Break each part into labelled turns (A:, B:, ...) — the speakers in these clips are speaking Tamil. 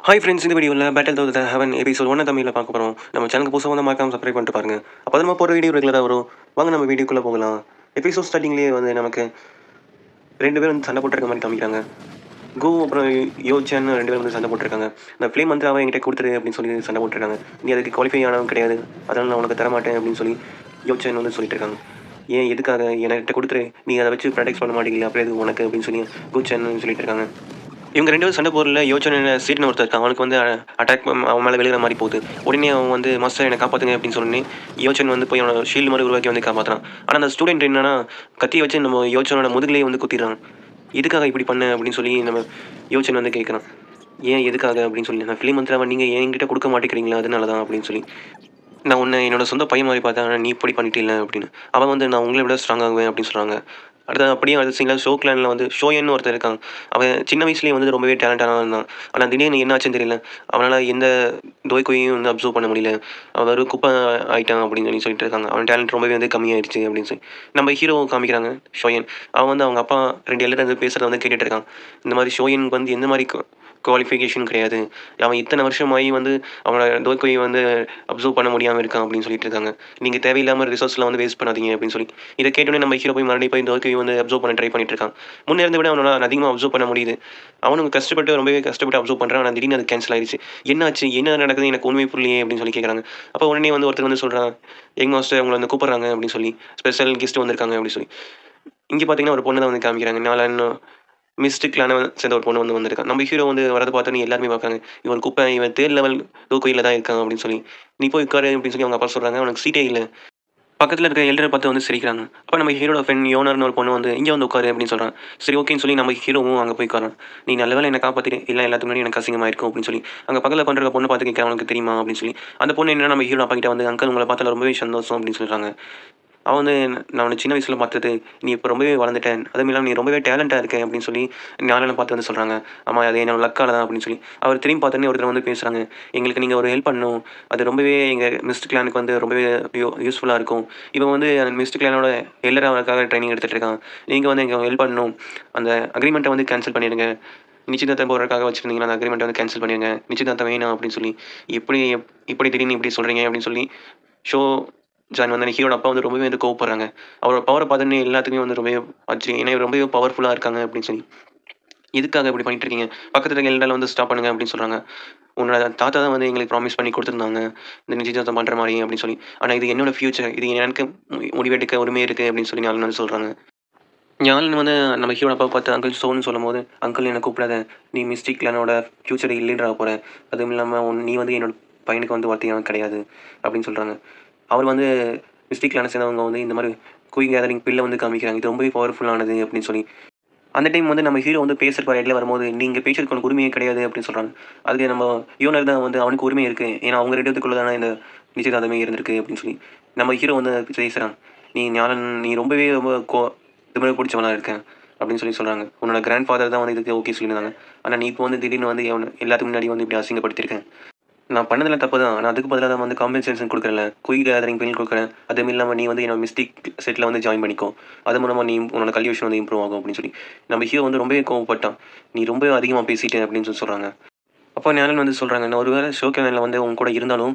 A: ஹாய் ஃப்ரெண்ட்ஸ், இந்த வீடியோவில் பேட்டில் தோ த ஹெவன் எபிசோட் 1 தமிழில் பார்க்க போகிறோம். நம்ம சேனலுக்கு புதுசாக வந்து மறக்காம சப்ஸ்கிரைப் பண்ணிட்டு பாருங்க. அப்போ நம்ம போகிற வீடியோ ரெகுலராக வரும். வாங்க நம்ம வீடியோக்குள்ளே போகலாம். எபிசோட் ஸ்டார்டிங்லேயே வந்து நமக்கு 2 பேர் வந்து சண்டை போட்டுருக்க மாதிரி காமிக்கிறாங்க. கோ அப்புறம் யோச்சன் 2 பேர் வந்து சண்டை போட்டுருக்காங்க. இந்த ஃப்ளேம் வந்து அவன் என்கிட்ட கொடுத்துரு அப்படின்னு சொல்லி சண்டை போட்டுருக்காங்க. நீ அதுக்கு குவாலிஃபை ஆனவன் கிடையாது, அதனால் நான் உனக்கு தரமாட்டேன் அப்படின்னு சொல்லி யோச்சன் வந்து சொல்லிட்டு இருக்காங்க. ஏன் எதுக்காக என்கிட்ட கொடுத்துரு, நீ அதை வச்சு ப்ராக்டிஸ் பண்ண மாட்டேங்கல, அப்புறம் எது உனக்கு அப்படின்னு சொல்லி கோச்சன் சொல்லிட்டு இருக்காங்க. இவங்க 2 பேரும் சண்டை போடல. யோச்சன் சீட்னு ஒருத்தர் இருக்கான். அவனுக்கு வந்து அட்டாக் அவன் மேலே விழுகிற மாதிரி போகுது. உடனே அவன் வந்து மாஸ்டர் என்னை காப்பாற்றுங்க அப்படின்னு சொன்னே யோச்சன் வந்து போய் அவனோட ஷீல்டு மாதிரி உருவாக்கி வந்து காப்பாற்றுறான். ஆனால் அந்த ஸ்டூடெண்ட் என்னன்னா கத்தியை வச்சு நம்ம யோச்சனோட முதுகிலேயே வந்து குத்திடுறான். எதுக்காக இப்படி பண்ண அப்படின்னு சொல்லி நம்ம யோச்சன் வந்து கேட்குறான். ஏன் எதுக்காக அப்படின்னு சொல்லி நான் ஃபிலிம் வந்து நீங்கள் என்கிட்ட கொடுக்க மாட்டேங்கிறீங்களா, அதனால தான் அப்படின்னு சொல்லி நான் உன்னை என்னோட சொந்த பையன் மாதிரி பார்த்தேன், ஆனால் நீ இப்படி பண்ணிட்டில்ல அப்படின்னு. அவன் வந்து நான் உங்களை விட ஸ்ட்ராங்காகுவேன் அப்படின்னு சொல்கிறாங்க. அடுத்த அப்படியே அடுத்த சீனில் ஷோ கிளானில் வந்து ஷோயன்னு ஒருத்தர் இருக்கான். அவன் சின்ன வயசுலேயே வந்து ரொம்பவே டேலண்டாக இருந்தான். ஆனால் திடீர்னு என்ன ஆச்சுன்னு தெரியல, அவனால் எந்த தோய்கொய்யும் வந்து அப்சர்வ் பண்ண முடியல. அவன் ஒரு குப்பை ஆகிட்டான் அப்படின்னு சொல்லி சொல்லிட்டு இருக்காங்க. அவன் டேலண்ட் ரொம்பவே வந்து கம்மியாயிடுச்சு அப்படின்னு சொல்லி நம்ம ஹீரோ காமிக்கிறாங்க. ஷோயன் அவன் வந்து அவங்க அப்பா 2 எல்லோரும் வந்து பேசுகிறத வந்து கேட்டுட்டு இருக்கான். இந்த மாதிரி ஷோயனுக்கு வந்து எந்த மாதிரி குவாலிஃபிகேஷன் கிடையாது, அவன் இத்தனை வருஷமாகி வந்து அவனோட தோய்கொய்யை வந்து அப்சர்வ் பண்ண முடியாமல் இருக்கான் அப்படின்னு சொல்லிட்டு இருக்காங்க. நீங்கள் தேவையில்லாமல் ரிசோர்ஸ்லாம் வந்து வேஸ்ட் பண்ணாதீங்க அப்படின்னு சொல்லி இதை கேட்டோன்னே நம்ம ஹீரோ போய் மறுபடியும் போய் தோய்கொய்யை வந்து அப்சர்வ் பண்ண ட்ரை பண்ணிட்டு இருக்கான். முன்னே இருந்த விட அவனால் அதிகமாக அப்சர்வ் பண்ண முடியுது. அவனும் கஷ்டப்பட்டு ரொம்பவே கஷ்டப்பட்டு அப்சர்வ் பண்ணுறான். ஆனால் திடீர்னு அது கேன்சல் ஆயிடுச்சு. என்னாச்சு, என்ன நடக்குது, எனக்கு உண்மை புரியலையே அப்படின்னு சொல்லி கேட்குறாங்க. அப்போ உடனே வந்து ஒருத்தர் வந்து சொல்கிறான், யங் மாஸ்டர் அவங்களை வந்து கூப்பிட்றாங்க அப்படின்னு சொல்லி, ஸ்பெஷல் கெஸ்ட் வந்திருக்காங்க அப்படின்னு சொல்லி. இங்கே பார்த்தீங்கன்னா ஒரு பொண்ணு தான் வந்து காமிக்கிறாங்க. நாலு மிஸ்டிக்லான சேர்ந்த ஒரு பொண்ணு வந்து வந்திருக்கான். நம்ம ஹீரோ வந்து வரதை பார்த்தோன்னே எல்லாருமே பார்க்குறாங்க. இவன் குப்பை, இவன் 3rd லெவல் தூக்குயில தான் இருக்கான் அப்படின்னு சொல்லி. நீ போய் உட்காரு அப்படின்னு சொல்லி அவங்க அப்பா சொல்கிறாங்க. அவனுக்கு சீட்டே இல்லை. பக்கத்தில் இருக்க எல்டரை பார்த்து வந்து சிரிக்கிறாங்க. அப்போ நம்ம ஹீரோட ஃப்ரெண்ட் யோனர்னு ஒரு பொண்ணு வந்து இங்கே வந்து உட்காரு அப்படின்னு சொல்கிறான். சரி ஓகேன்னு சொல்லி நம்ம ஹீரோவும் அங்கே போய் உட்காரான். நீ நல்ல வேளை என்னை காப்பாற்றிட்டு, இல்லை எல்லாத்துக்கு முன்னாடி எனக்கு அசிங்கமாக இருக்கும் அப்படின்னு சொல்லி அங்கே பக்கத்தில் பண்ணுற பொண்ணு பார்த்து கேட்குறேன், அவனுக்கு தெரியுமா அப்படின்னு சொல்லி. அந்த பொண்ணு என்னன்னா நம்ம ஹீரோ அப்பா கிட்ட வந்து அங்கிள் உங்களை பார்த்தால ரொம்பவே சந்தோஷம் அப்படின்னு சொல்கிறாங்க. அவன் வந்து நான் உன்னை சின்ன வயசில் பார்த்தது, நீ இப்போ ரொம்பவே வளர்ந்துட்டேன், அதுவும் இல்லாமல் நீ ரொம்பவே டேலண்ட்டாக இருக்க அப்படின்னு சொல்லி ஞானனை பார்த்து வந்து சொல்கிறாங்க. ஆமாம், அது என்னோட லக்கால தான் அப்படின்னு சொல்லி அவர் திரும்பி பார்த்தோன்னே ஒருத்தர் வந்து பேசுகிறாங்க. எங்களுக்கு நீங்கள் ஒரு ஹெல்ப் பண்ணணும், அது ரொம்பவே எங்கள் மிஸ்ட் கிளானுக்கு வந்து ரொம்பவே யூஸ்ஃபுல்லாக இருக்கும். இவன் வந்து அந்த மிஸ்ட் கிளானோட எல்லாரும் அவருக்காக ட்ரைனிங் எடுத்துகிட்டு இருக்கான். நீங்கள் வந்து எங்கள் ஹெல்ப் பண்ணணும், அந்த அக்ரிமெண்ட்டை வந்து கேன்சல் பண்ணிடுங்க. நிச்சயதார்த்தம் போடுறதுக்காக வச்சுருந்தீங்கன்னா அந்த அக்ரிமெண்ட்டை வந்து கேன்சல் பண்ணிடுங்க, நிச்சயதார்த்தம் வேணாம் அப்படின்னு சொல்லி. எப்படி இப்படி திடீர்னு இப்படி சொல்கிறீங்க அப்படின்னு சொல்லி ஷோ ஜான் வந்து ஹீரோட அப்பா வந்து ரொம்பவே வந்து கோவப்படுறாங்க. அவரோட பவரை பார்த்தோன்னே எல்லாத்துக்குமே வந்து ரொம்பவே ஆச்சு. ஏன்னா ரொம்பவே பவர்ஃபுல்லாக இருக்காங்க அப்படின்னு சொல்லி. எதுக்காக இப்படி பண்ணிட்டு இருக்கீங்க? பக்கத்துல இருக்க எல்லாரும் வந்து ஸ்டாப் பண்ணுங்க அப்படின்னு சொல்றாங்க. உன்னோட தாத்தா தான் வந்து எங்களுக்கு ப்ராமிஸ் பண்ணி குடுத்துருந்தாங்க, இந்த நிச்சயதார்த்தம் பண்ற மாரி அப்படின்னு சொல்லி. ஆனா இது என்னோட ஃபியூச்சர். இது எனக்கு முடிவெடுக்க உரிமை இருக்கு அப்படின்னு சொல்லி ஞானன் வந்து சொல்றாங்க. ஞானன் வந்து நம்ம ஹீரோட அப்பாவை பார்த்து அங்கிள் சோன்னு சொல்லும்போது, அங்கிள் என்ன கூப்பிடாத. நீ மிஸ்டிக் கிளானோட ஃபியூச்சர் லீடர் ஆக போற. அதுவும் இல்லாம நீ வந்து என்னோட பையனுக்கு வந்து வார்த்தையானவன் கிடையாது அப்படின்னு சொல்றாங்க. அவர் வந்து மிஸ்டிக் கிளானை சேர்ந்தவங்க வந்து இந்த மாதிரி குயின் கேதரிங் பில்லை வந்து காமிக்கிறாங்க. இது ரொம்பவே பவர்ஃபுல்லானது அப்படின்னு சொல்லி. அந்த டைம் வந்து நம்ம ஹீரோ வந்து பேசுறதுக்கு இடையில வரும்போது, நீங்க பேசுறதுக்கு உனக்கு உரிமையே கிடையாது அப்படின்னு சொல்றாங்க. அதுக்கு நம்ம யோனர் தான் வந்து அவனுக்கு உரிமை இருக்கு. ஏன்னா அவங்க 2 பேத்துக்குள்ள தானே இந்த நிச்சயதார்த்தமே இருந்திருக்கு அப்படின்னு சொல்லி. நம்ம ஹீரோ வந்து பேசுறான். நீ ஞானன், நீ ரொம்பவே ரொம்ப திமிரு பிடிச்சவனா இருக்க அப்படின்னு சொல்லி சொல்றாங்க. உன்னோட கிராண்ட் ஃபாதர் தான் வந்து இதுக்கு ஓகே சொல்லியிருந்தாங்க. ஆனா நீ இப்போ வந்து திடீர்னு வந்து எல்லாத்துக்கும் முன்னாடி வந்து இப்படி அசிங்கப்படுத்தியிருக்க. நான் பண்ணதெல்லாம் தப்பு தான். ஆனா அதுக்கு பதிலா தான் வந்து காம்பன்சேஷன் குடுக்குறேன்ல. குயிக் கேதரிங் பில் குடுக்குறேன். அதுவும் இல்லாம நீ வந்து என்னோட மிஸ்டேக் செட்ல வந்து ஜாயின் பண்ணிக்கோ. அது மூலமா நீ உன்னோட கல்வி விஷயம் வந்து இம்ப்ரூவ் ஆகும் அப்படின்னு சொல்லி. நம்ம ஹீரோ வந்து ரொம்பவே கோவப்பட்டான். நீ ரொம்பவே அதிகமா பேசிட்ட அப்படின்னு சொல்லி சொல்றாங்க. அப்போ ஞானன் வந்து சொல்றாங்க, நான் ஒருவேளை ஷோகேனில் வந்து உங்க கூட இருந்தாலும்,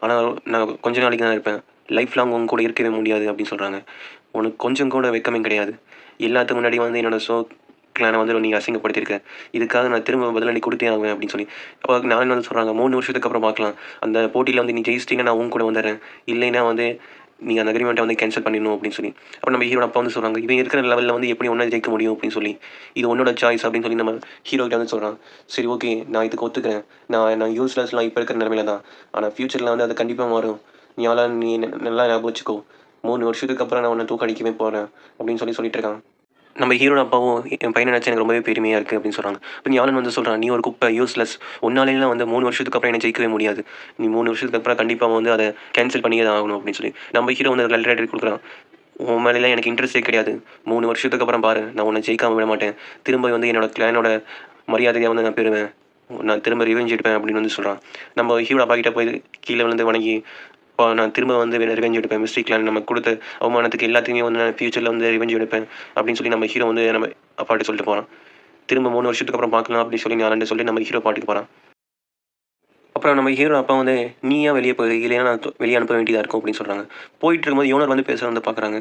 A: ஆனா நான் கொஞ்ச நாளைக்கு தான் இருப்பேன். லைஃப் லாங் உங்க கூட இருக்கவே முடியாது அப்படின்னு சொல்றாங்க. உனக்கு கொஞ்சம் கூட வெட்கமே கிடையாது. எல்லாத்துக்கு முன்னாடி வந்து என்னோட கிளானை வந்து நீ அசிங்கப்படுத்தியிருக்க. இதுக்காக நான் திரும்ப பதிலடி கொடுத்தே ஆவேன் அப்படின்னு சொல்லி. அப்போ நான் வந்து சொல்கிறாங்க, 3 வருஷத்துக்கு அப்புறம் பார்க்கலாம். அந்த போட்டியில் வந்து நீ ஜெயிச்சிட்டிங்கன்னா நான் உங்க கூட வந்துடுறேன். இல்லைன்னா வந்து நீ அந்த அக்ரிமெண்ட்டை வந்து கேன்சல் பண்ணிடணும் அப்படின்னு சொல்லி. அப்போ நம்ம ஹீரோட அப்பா வந்து சொல்கிறாங்க, இவன் இருக்கிற லெவலில் வந்து எப்படி ஒன்றா ஜெயிக்க முடியும் அப்படின்னு சொல்லி. இது உன்னோட சாய்ஸ் அப்படின்னு சொல்லி நம்ம ஹீரோ கிட்ட வந்து சொல்கிறான். சரி ஓகே, நான் இதுக்கு ஒத்துக்கிறேன். நான் யூஸ்லெஸ்லாம் இப்போ இருக்கிற நிலமையில தான். ஆனால் ஃப்யூச்சரில் வந்து அது கண்டிப்பாக மாறும். நீ நல்லா ஞாபகம் வச்சுக்கோ. 3 வருஷத்துக்கு அப்புறம் நான் உன்னை தூக்கடிக்கவே போகிறேன் அப்படின்னு சொல்லிட்டு இருக்கான். நம்ம ஹீரோட அப்பாவும் என் பையனை நினச்சா எனக்கு ரொம்பவே பெருமையாக இருக்குது அப்படின்னு சொல்கிறாங்க. இப்போ ஞானன் வந்து சொல்கிறான், நீ ஒரு குப்பை, யூஸ்லெஸ். உன்னாலேலாம் வந்து 3 வருஷத்துக்கு அப்புறம் என்னை ஜெயிக்கவே முடியாது. நீ 3 வருஷத்துக்கு அப்புறம் கண்டிப்பாக வந்து அதை கேன்சல் பண்ணியே தான் ஆகணும் அப்படின்னு சொல்லி. நம்ம ஹீரோ வந்து லெட்டர் கொடுக்குறான். உன் மேலாம் எனக்கு இன்ட்ரெஸ்ட்டே கிடையாது. 3 வருஷத்துக்கு அப்புறம் பாரு, நான் உன்னை ஜெயிக்காம விட மாட்டேன். திரும்ப வந்து என்னோட கிளானோட மரியாதையை வந்து நான் பெறுவேன். நான் திரும்ப ரிவெஞ்ச் எடுப்பேன் அப்படின்னு வந்து சொல்கிறான். நம்ம ஹீரோட அப்பா கிட்ட போய் கீழே விழுந்து வணங்கி, அப்பா நான் திரும்ப வந்து ரிவெஞ்ச் எடுப்பேன். மிஸ்டேக் கிளான் நமக்கு கொடுத்த அவமானத்துக்கு எல்லாத்தையுமே வந்து நான் ஃபியூச்சரில் வந்து ரிவெஞ்ச் எடுப்பேன் அப்படின்னு சொல்லி நம்ம ஹீரோ வந்து நம்ம அப்பாட்ட சொல்லிட்டு போகிறான். திரும்ப 3 வருஷத்துக்கு அப்புறம் பார்க்கலாம் அப்படின்னு சொல்லி நான் சொல்லி நம்ம ஹீரோ பாட்டுக்கு போகிறான். அப்புறம் நம்ம ஹீரோ அப்பா வந்து நீயா வெளியே போய் இல்லைன்னா நான் வெளியே அனுப்ப வேண்டியதாக இருக்கும் அப்படின்னு சொல்கிறாங்க. போயிட்டு இருக்கும்போது யோனர் வந்து பேச வந்து பார்க்குறாங்க.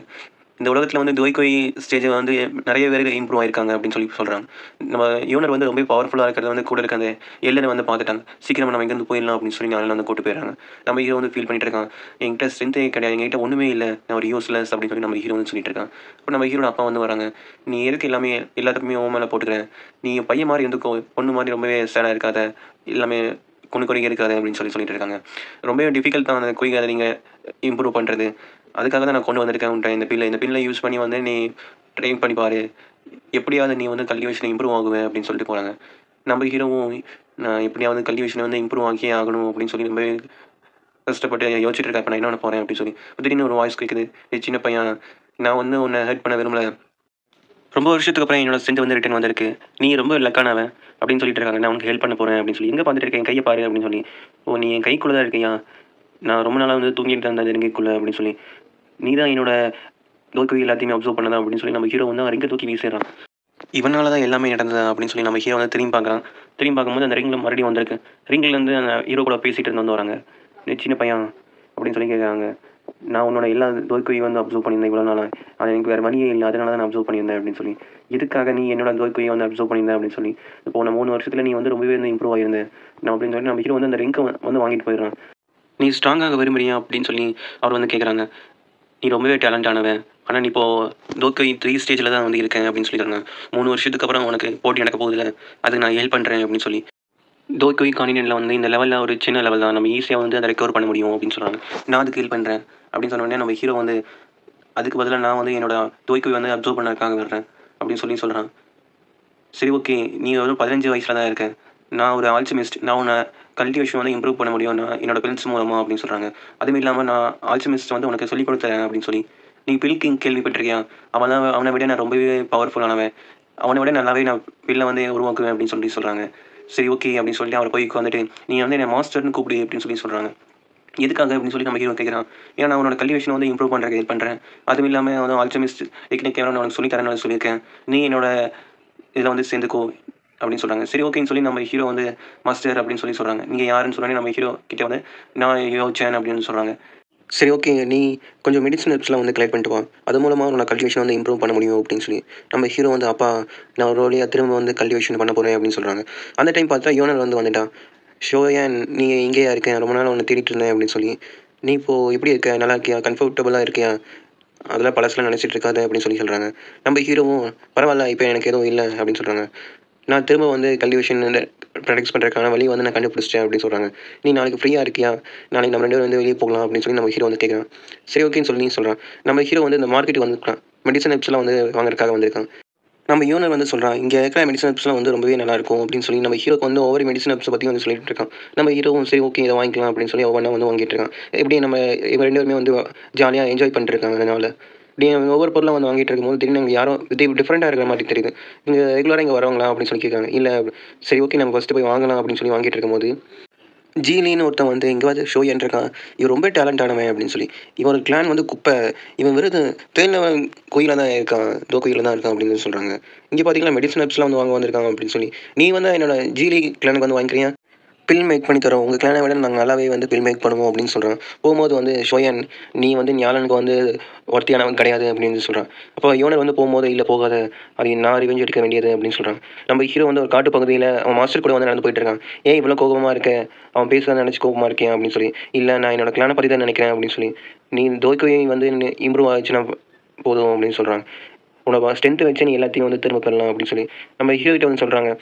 A: இந்த உலகத்தில் வந்து துவைக்கோய் ஸ்டேஜ் வந்து நிறைய பேர் இம்ப்ரூவ் ஆயிருக்காங்க அப்படின்னு சொல்லி சொல்கிறாங்க. நம்ம யோனர் வந்து ரொம்ப பவர்ஃபுல்லாக இருக்கிறது வந்து கூட இருக்க அந்த எல்லனை வந்து பார்த்துட்டாங்க. சீக்கிரம் நம்ம இங்கேருந்து போயிடலாம் அப்படின்னு சொல்லி நாளில் வந்து கூட்டு போயிடுறாங்க. நம்ம ஹீரோ வந்து ஃபீல் பண்ணிட்டு இருக்கான். என்கிட்ட ஸ்ட்ரென்த்தே கிடையாது, என்கிட்ட ஒன்றுமே இல்லை, நான் ஒரு யூஸ்லெஸ் அப்படின்னு சொல்லி நம்ம ஹீரோ வந்து சொல்லிட்டு இருக்கான். இப்போ நம்ம ஹீரோட அப்பா வந்து வராங்க. நீ எதுக்கு எல்லாமே எல்லாத்துக்குமே ஓ மேலே போட்டுக்கிறேன், நீ பையன் மாதிரி இருந்துக்கோ, பொண்ணு மாதிரி ரொம்பவே சேடாக இருக்காத, எல்லாமே கொண்டு இருக்காது அப்படின்னு சொல்லிட்டு இருக்காங்க. ரொம்பவே டிஃபிகல்ட் தான் அந்த குறி அதை நீங்கள் இம்ப்ரூவ் பண்ணுறது. அதுக்காக தான் நான் கொண்டு வந்திருக்கேன் உன்ட்ட இந்த பில்லை யூஸ் பண்ணி வந்து நீ ட்ரெயின் பண்ணி பாரு, எப்படியாவது நீ வந்து கல்டிவேஷன் இம்ப்ரூவ் ஆகுவேன் அப்படின்னு சொல்லிட்டு போகிறாங்க. நம்ம ஹீரோவும் நான் எப்படியாவது கல்டிவேஷனை வந்து இம்ப்ரூவ் ஆக்கியே ஆகணும் அப்படின்னு சொல்லி ரொம்ப கஷ்டப்பட்டு யோசிச்சுட்டு இருக்கேன். இப்போ நான் என்ன பண்ண போகிறேன் அப்படின்னு சொல்லி திடீர்னு ஒரு வாய்ஸ் கேட்குது. சின்ன பையன், நான் வந்து உன்னை ஹெல்ப் பண்ண விரும்பல, ரொம்ப வருஷத்துக்கு அப்புறம் என்னோட ஸ்ட்ரென்த் வந்து ரிட்டர்ன் வந்திருக்கு, நீ ரொம்ப லக்கானவன் அப்படின்னு சொல்லிட்டு இருக்காங்க. நான் உனக்கு ஹெல்ப் பண்ண போகிறேன் அப்படின்னு சொல்லி எங்கே பார்த்துட்டு இருக்கேன், என் கையை பாரு அப்படின்னு சொல்லி. ஓ நீ என் கைக்குள்ளே தான் இருக்கியா, நான் ரொம்ப நாளாக வந்து தூங்கிட்டு தான் இருந்தேன் ரிங்குக்குள்ளே அப்படின்னு சொல்லி, நீ தான் என்னோட தோல்வி எல்லாத்தையுமே அப்சர்வ் பண்ணதா அப்படின்னு சொல்லி நம்ம ஹீரோ வந்து ரிங்கை தூக்கி வீசிடுறான். இவனால தான் எல்லாமே நடந்ததா அப்படின்னு சொல்லி நம்ம ஹீரோ வந்து திரும்பி பார்க்குறான். திரும்பி பார்க்கும்போது அந்த ரிங்கில் மறுபடியும் வந்திருக்கு. ரிங்கிலேருந்து அந்த ஹீரோ கூட பேசிகிட்டு இருந்து வந்து வராங்க. நீ சின்ன பையன் அப்படின்னு சொல்லி கேட்குறாங்க. நான் உன்னோட எல்லா தோல்வியை வந்து அப்சர்வ் பண்ணியிருந்தேன் இவ்வளோ நாளாக, அது எனக்கு வேறு வழியே இல்லை, அதனால தான் நான் அப்சர்வ் பண்ணியிருந்தேன் அப்படின்னு சொல்லி. எதுக்காக நீ என்னோட தோல்வியை வந்து அப்சர்வ் பண்ணியிருந்தேன் அப்படின்னு சொல்லி. இப்போ நான் 3 வருஷத்தில் நீ வந்து ரொம்பவே வந்து இம்ப்ரூவ் ஆகியிருந்தேன் நான் அப்படின்னு சொல்லி நம்ம ஹீரோ வந்து அந்த ரிங்கை வந்து வாங்கிட்டு போயிடுறான். நீ ஸ்ட்ராங்காக விரும்புறியா அப்படின்னு சொல்லி அவர் வந்து கேட்குறாங்க. நீ ரொம்பவே டேலண்ட் ஆனவன், ஆனால் நீ இப்போது தோக்கை 3 ஸ்டேஜில் தான் வந்து இருக்கேன் அப்படின்னு சொல்லியிருக்காங்க. 3 வருஷத்துக்கு அப்புறம் உனக்கு போட்டி நடக்க போகுதுல, அதுக்கு நான் ஹெல்ப் பண்ணுறேன் அப்படின்னு சொல்லி. தோக்கோய் கான்டினென்ட்டில் வந்து இந்த லெவலில் ஒரு சின்ன லெவல் தான், நம்ம ஈஸியாக வந்து அதை ரெக்கவர் பண்ண முடியும் அப்படின்னு சொல்கிறாங்க. நான் அதுக்கு ஹெல்ப் பண்ணுறேன் அப்படின்னு சொன்ன உடனே நம்ம ஹீரோ வந்து அதுக்கு பதிலாக நான் வந்து என்னோட தோய்க்கோய் வந்து அப்சர்வ் பண்ணதுக்காக வர்றேன் அப்படின்னு சொல்லி சொல்கிறான். சரி ஓகே, நீ ஒரு 15 வயசில் தான் இருக்க, நான் ஒரு ஆல்சிமிஸ்ட், நான் உன்னை கல்டிவேஷன் வந்து இம்ப்ரூவ் பண்ண முடியும் நான் என்னோட பில்ஸ் மூலமாக அப்படின்னு சொல்கிறாங்க. அதுவும் இல்லாமல் நான் ஆல்சிமிஸ்ட் வந்து உனக்கு சொல்லிக் கொடுத்தேன் அப்படின்னு சொல்லி. நீ பில் கிங் கேள்விப்பட்டிருக்கியா, அவனை விட நான் ரொம்பவே பவர்ஃபுல்லானவன், அவனை விட நல்லாவே நான் பில்லை வந்து உருவாக்குவேன் அப்படின்னு சொல்லி சொல்கிறாங்க. சரி ஓகே அப்படின்னு சொல்லிட்டு அவர் போய் வந்துட்டு நீ வந்து என்ன மாஸ்டர்னு கூப்பிடு அப்படின்னு சொல்லி சொல்கிறாங்க. எதுக்காக அப்படின்னு சொல்லி நம்ம ஹீரோ கேட்குறான். ஏன்னா நான் உன்னோட கல்டிவேஷன் வந்து இம்ப்ரூவ் பண்ணுறதுக்கு ஹெல்ப் பண்ணுறேன், அதுவும் இல்லாமல் வந்து ஆல்சமிஸ்ட் டெக்னிக் நான் உனக்கு சொல்லித்தரேன்னு சொல்லியிருக்கேன், நீ என்னோட இதில் வந்து சேர்ந்துக்கோ அப்படின்னு சொல்கிறாங்க. சரி ஓகேன்னு சொல்லி நம்ம ஹீரோ வந்து மாஸ்டர் அப்படின்னு சொல்லி சொல்கிறாங்க. நீங்கள் யாருன்னு சொன்னோன்னே நம்ம ஹீரோ கிட்டே வந்து நான் யோசிச்சேன் அப்படின்னு சொல்கிறாங்க. சரி ஓகே, நீ கொஞ்சம் மெடிசன் ஹெல்ப்ஸ்லாம் வந்து கலெக்ட் பண்ணிட்டு வா, அது மூலமாக உன்னோட கல்டிவேஷன் வந்து இம்ப்ரூவ் பண்ண முடியும் அப்படின்னு சொல்லி நம்ம ஹீரோ வந்து அப்பா நான் ஒரு வழியாக திரும்ப வந்து கல்டிவேஷன் பண்ண போகிறேன் அப்படின்னு சொல்கிறாங்க. அந்த டைம் பார்த்தா யோனர் வந்து வந்துட்டான். ஷோயன் நீ எங்கேயா இருக்கேன், ரொம்ப நாள் ஒன்று தேடிட்டு இருந்தேன் அப்படின்னு சொல்லி. நீ இப்போது எப்படி இருக்க, நல்லா இருக்கியா, கம்ஃபர்டபுளாக இருக்கியா, அதெல்லாம் பழசெல்லாம் நினச்சிட்டு இருக்காது அப்படின்னு சொல்லி சொல்கிறாங்க. நம்ம ஹீரோவும் பரவாயில்ல இப்போ எனக்கு எதுவும் இல்லை அப்படின்னு சொல்கிறாங்க. நான் திரும்ப வந்து கல்டிவேஷன் ப்ராக்டிஸ் பண்ணுறதுக்கான வழி வந்து நான் கண்டுபிடிச்சிட்டேன் அப்படின்னு சொல்கிறாங்க. நீ நாளைக்கு ஃப்ரீயாக இருக்கியா, நாளைக்கு நம்ம 2 பேரும் வந்து வெளியே போகலாம் அப்படின்னு சொல்லி நம்ம ஹீரோ வந்து கேட்குறான். சரி ஓகேன்னு சொல்லி சொல்கிறான். நம்ம ஹீரோ வந்து இந்த மார்க்கெட்டுக்கு வந்துருக்கான், மெடிசன் ஹெல்ப்ஸ்லாம் வந்து வாங்குறதுக்காக வந்திருக்கான். நம்ம யூனர் வந்து சொல்கிறான், இங்கே இருக்கிற மெடிசன் ஹெல்ப்ஸ்லாம் வந்து ரொம்பவே நல்லாயிருக்கும் அப்படின்னு சொல்லி நம்ம ஹீரோக்கு வந்து ஒவ்வொரு மெடிசன் ஹெல்ப்ஸை பற்றி வந்து சொல்லிட்டு இருக்கான். நம்ம ஹீரோவும் சரி ஓகே இதை வாங்கிக்கலாம் அப்படின்னு சொல்லி ஒவ்வொன்றா வந்து வாங்கிட்டு இருக்கான். இப்படி நம்ம இவங்க 2 பேருமே வந்து ஜாலியாக என்ஜாய் பண்ணிட்டு இருக்காங்க. அதனால் இப்படி ஒவ்வொரு பொருளாக வந்து வாங்கிட்டு இருக்கும்போது திடீர்னு இங்கே யாரும் டிஃப்ரெண்ட்டாக இருக்கிற மாதிரி தெரியுது. இங்கே ரெகுலராக இங்கே வரவங்களா அப்படின்னு சொல்லி கேட்காங்க. இல்லை சரி ஓகே நம்ம ஃபஸ்ட்டு போய் வாங்கலாம் அப்படின்னு சொல்லி வாங்கிட்டு இருக்கும்போது ஜீலின்னு ஒருத்தன் வந்து எங்கேயாவது ஷோயன் இருக்கான், இவன் ரொம்ப டேலண்டானவன் அப்படின்னு சொல்லி. இவன் ஒரு கிளான் வந்து குப்பை, இவன் வெறும் தேர்ந்தவன் கோயிலாக தான் இருக்கான், கோயிலில் தான் இருக்கான் அப்படின்னு சொல்கிறாங்க. இங்கே பார்த்தீங்கன்னா மெடிசன் ஹெல்ப்ஸ்லாம் வந்து வந்திருக்காங்க அப்படின்னு சொல்லி. நீ வந்து என்னோட ஜீலி கிளானுக்கு வந்து வாங்கிக்கிறியா, பில் மேக் பண்ணி தரோம், உங்கள் கிளானை விட நாங்கள் நல்லாவே வந்து பில் மேக் பண்ணுவோம் அப்படின்னு சொல்கிறான். போகும்போது வந்து ஷோயன் நீ வந்து ஞாலனுக்கு வந்து ஒருத்தியானவன் கிடையாது அப்படின்னு சொல்கிறான். அப்போ யோனர் வந்து போகும்போது இல்லை போகாத, அது நான் ரிவெஞ்ச் எடுக்க வேண்டியது அப்படின்னு சொல்கிறான். நம்ம ஹீரோ வந்து ஒரு காட்டு பகுதியில் அவன் மாஸ்டர் கூட வந்து நடந்து போயிட்டு இருக்கான். ஏன் இவ்வளோ கோபமாக இருக்க, அவன் பேசுகிறத நினச்சி கோபமாக இருக்கேன் அப்படின்னு சொல்லி. இல்லை நான் என்னோட கிளானை பற்றி தான் நினைக்கிறேன் அப்படின்னு சொல்லி. நீ தோய்க்கோயை வந்து இம்ப்ரூவ் ஆச்சுன்னா போதும் அப்படின்னு சொல்கிறாங்க. உன்னோட ஸ்ட்ரென்த்து வச்சு நீ எல்லாத்தையும் வந்து திரும்ப பெறலாம் அப்படின்னு சொல்லி நம்ம ஹீரோ கிட்ட வந்து சொல்கிறாங்க.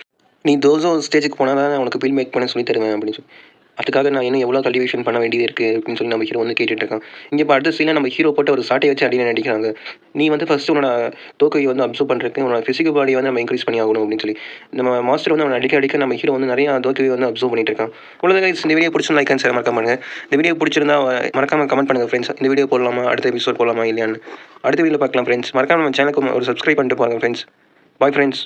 A: நீ தோசோ ஸ்டேஜுக்கு போனால் தான் உனக்கு பில் மேக் பண்ண சொல்லி தருவேன் அப்படின்னு சொல்லி. அதுக்காக நான் இன்னும் எவ்வளோ கல்டிவேஷன் பண்ண வேண்டியது இருக்குது அப்படின்னு சொல்லி நம்ம ஹீரோ வந்து கேட்டுட்ருக்கான். இங்கே இப்போ அடுத்த சீனில் நம்ம ஹீரோ போட்டு ஒரு சாட்டை வச்சு அடின்னு நடிக்கிறாங்க. நீ வந்து ஃபஸ்ட்டு உன்னோட தோக்கையை வந்து அப்சர்வ் பண்ணுறதுக்கு உன்னோட ஃபிசிக்கல் பாடியை வந்து நம்ம இன்க்ரீஸ் பண்ணி ஆகணும் அப்படின்னு சொல்லி நம்ம மாஸ்டர் வந்து அவனை அடிக்க நம்ம ஹீரோ வந்து நிறையா தோக்கையை வந்து அப்சர்வ் பண்ணிட்டு இருக்கான். உலக இந்த வீடியோ பிடிச்சி லைக் அண்ட் ஷேர் மறக்காம பண்ணுங்கள். இந்த வீடியோ பிடிச்சிருந்தா மறக்காமல் கமெண்ட் பண்ணுங்கள் ஃப்ரெண்ட்ஸ். இந்த வீடியோ போடலாமா, அடுத்த எபிசோட் போடலாமா இல்லையான்னு அடுத்த வீடியோவில் பார்க்கலாம் ஃப்ரெண்ட்ஸ். மறக்காம நம்ம சேனலுக்கு ஒரு சப்ஸ்கிரைப் பண்ணிட்டு பாருங்கள் ஃப்ரெண்ட்ஸ். Bye friends.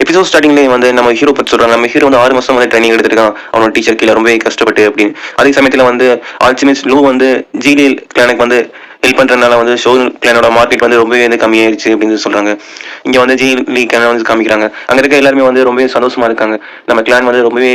A: எபிசோட் ஸ்டார்டிங்லேயே வந்து நம்ம ஹீரோ பற்றி சொல்கிறாங்க. நம்ம ஹீரோ வந்து 6 மாதம் வந்து ட்ரைனிங் எடுத்துருக்கான் அவனோட டீச்சர் கீழே, ரொம்ப கஷ்டப்பட்டு அப்படின்னு. அதே சமயத்தில் வந்து ஆல்சிமிஸ்ட் லூ வந்து ஜிலியல் கிளானுக்கு வந்து ஹெல்ப் பண்ணுறதுனால வந்து ஷோ கிளானோட மார்க்கெட் வந்து ரொம்பவே வந்து கம்மியாயிருச்சு அப்படின்னு சொல்கிறாங்க. இங்கே வந்து ஜி கிளானை வந்து காமிக்கிறாங்க. அங்கே இருக்க எல்லாருமே வந்து ரொம்பவே சந்தோஷமா இருக்காங்க. நம்ம கிளான் வந்து ரொம்பவே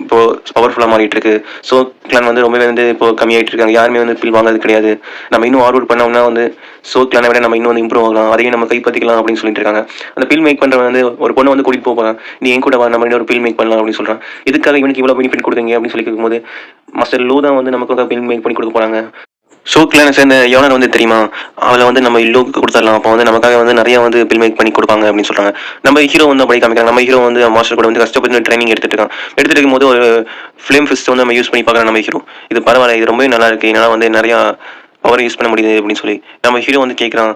A: இப்போ பவர்ஃபுல்லாக மாறிட்டு இருக்கு. ஷோ கிளான் வந்து ரொம்பவே வந்து இப்போ கம்மியாயிட்டு இருக்காங்க. யாருமே வந்து ஃபீல் வாங்குறது கிடையாது. நம்ம இன்னும் ஹார்ட் ஒர்க் பண்ணோம்னா வந்து ஷோ கிளானை விட நம்ம இன்னும் வந்து இம்ப்ரூவ் ஆகலாம், அதையும் நம்ம கைப்பற்றிக்கலாம் அப்படின்னு சொல்லிட்டு இருக்காங்க. அந்த பில் மேக் பண்ணுறவன் வந்து ஒரு பொண்ணை வந்து கூட்டிட்டு போவாங்க. நீ என் கூட வா, நம்ம இன்னொரு பில் மேக் பண்ணலாம் அப்படின்னு சொல்கிறான். இதுக்காக இவனுக்கு இவ்வளோ பெனிஃபிட் கொடுத்தீங்க அப்படின்னு சொல்லி கேட்கும்போது மாஸ்டர் லோ தான் வந்து நமக்கு பில் மேக் பண்ணி கொடுக்க போகிறாங்க. ஷோ கிளானை சேர்ந்த யோனர் வந்து தெரியுமா, அவளை வந்து நம்ம இல்லோக்கு கொடுத்துடலாம், அப்போ வந்து நமக்காக வந்து நிறைய வந்து பில் மேக் பண்ணி கொடுப்பாங்க அப்படின்னு சொல்றாங்க. நம்ம ஹீரோ வந்து அப்படி காமிக்கிறாங்க. நம்ம ஹீரோ வந்து மாஸ்டர் கூட வந்து கஷ்டப்பட்டு ட்ரைனிங் எடுத்துட்டு இருக்கான். எடுத்துட்டு இருக்கும்போது ஒரு ஃப்ளேம் ஃபிஸ்ட் வந்து நம்ம யூஸ் பண்ணி பார்க்கலாம். நம்ம ஹீரோ இது பரவாயில்ல, இது ரொம்பவே நல்லா இருக்கு, என்னால் வந்து நிறையா பவர் யூஸ் பண்ண முடியுது அப்படின்னு சொல்லி நம்ம ஹீரோ வந்து கேட்குறான்,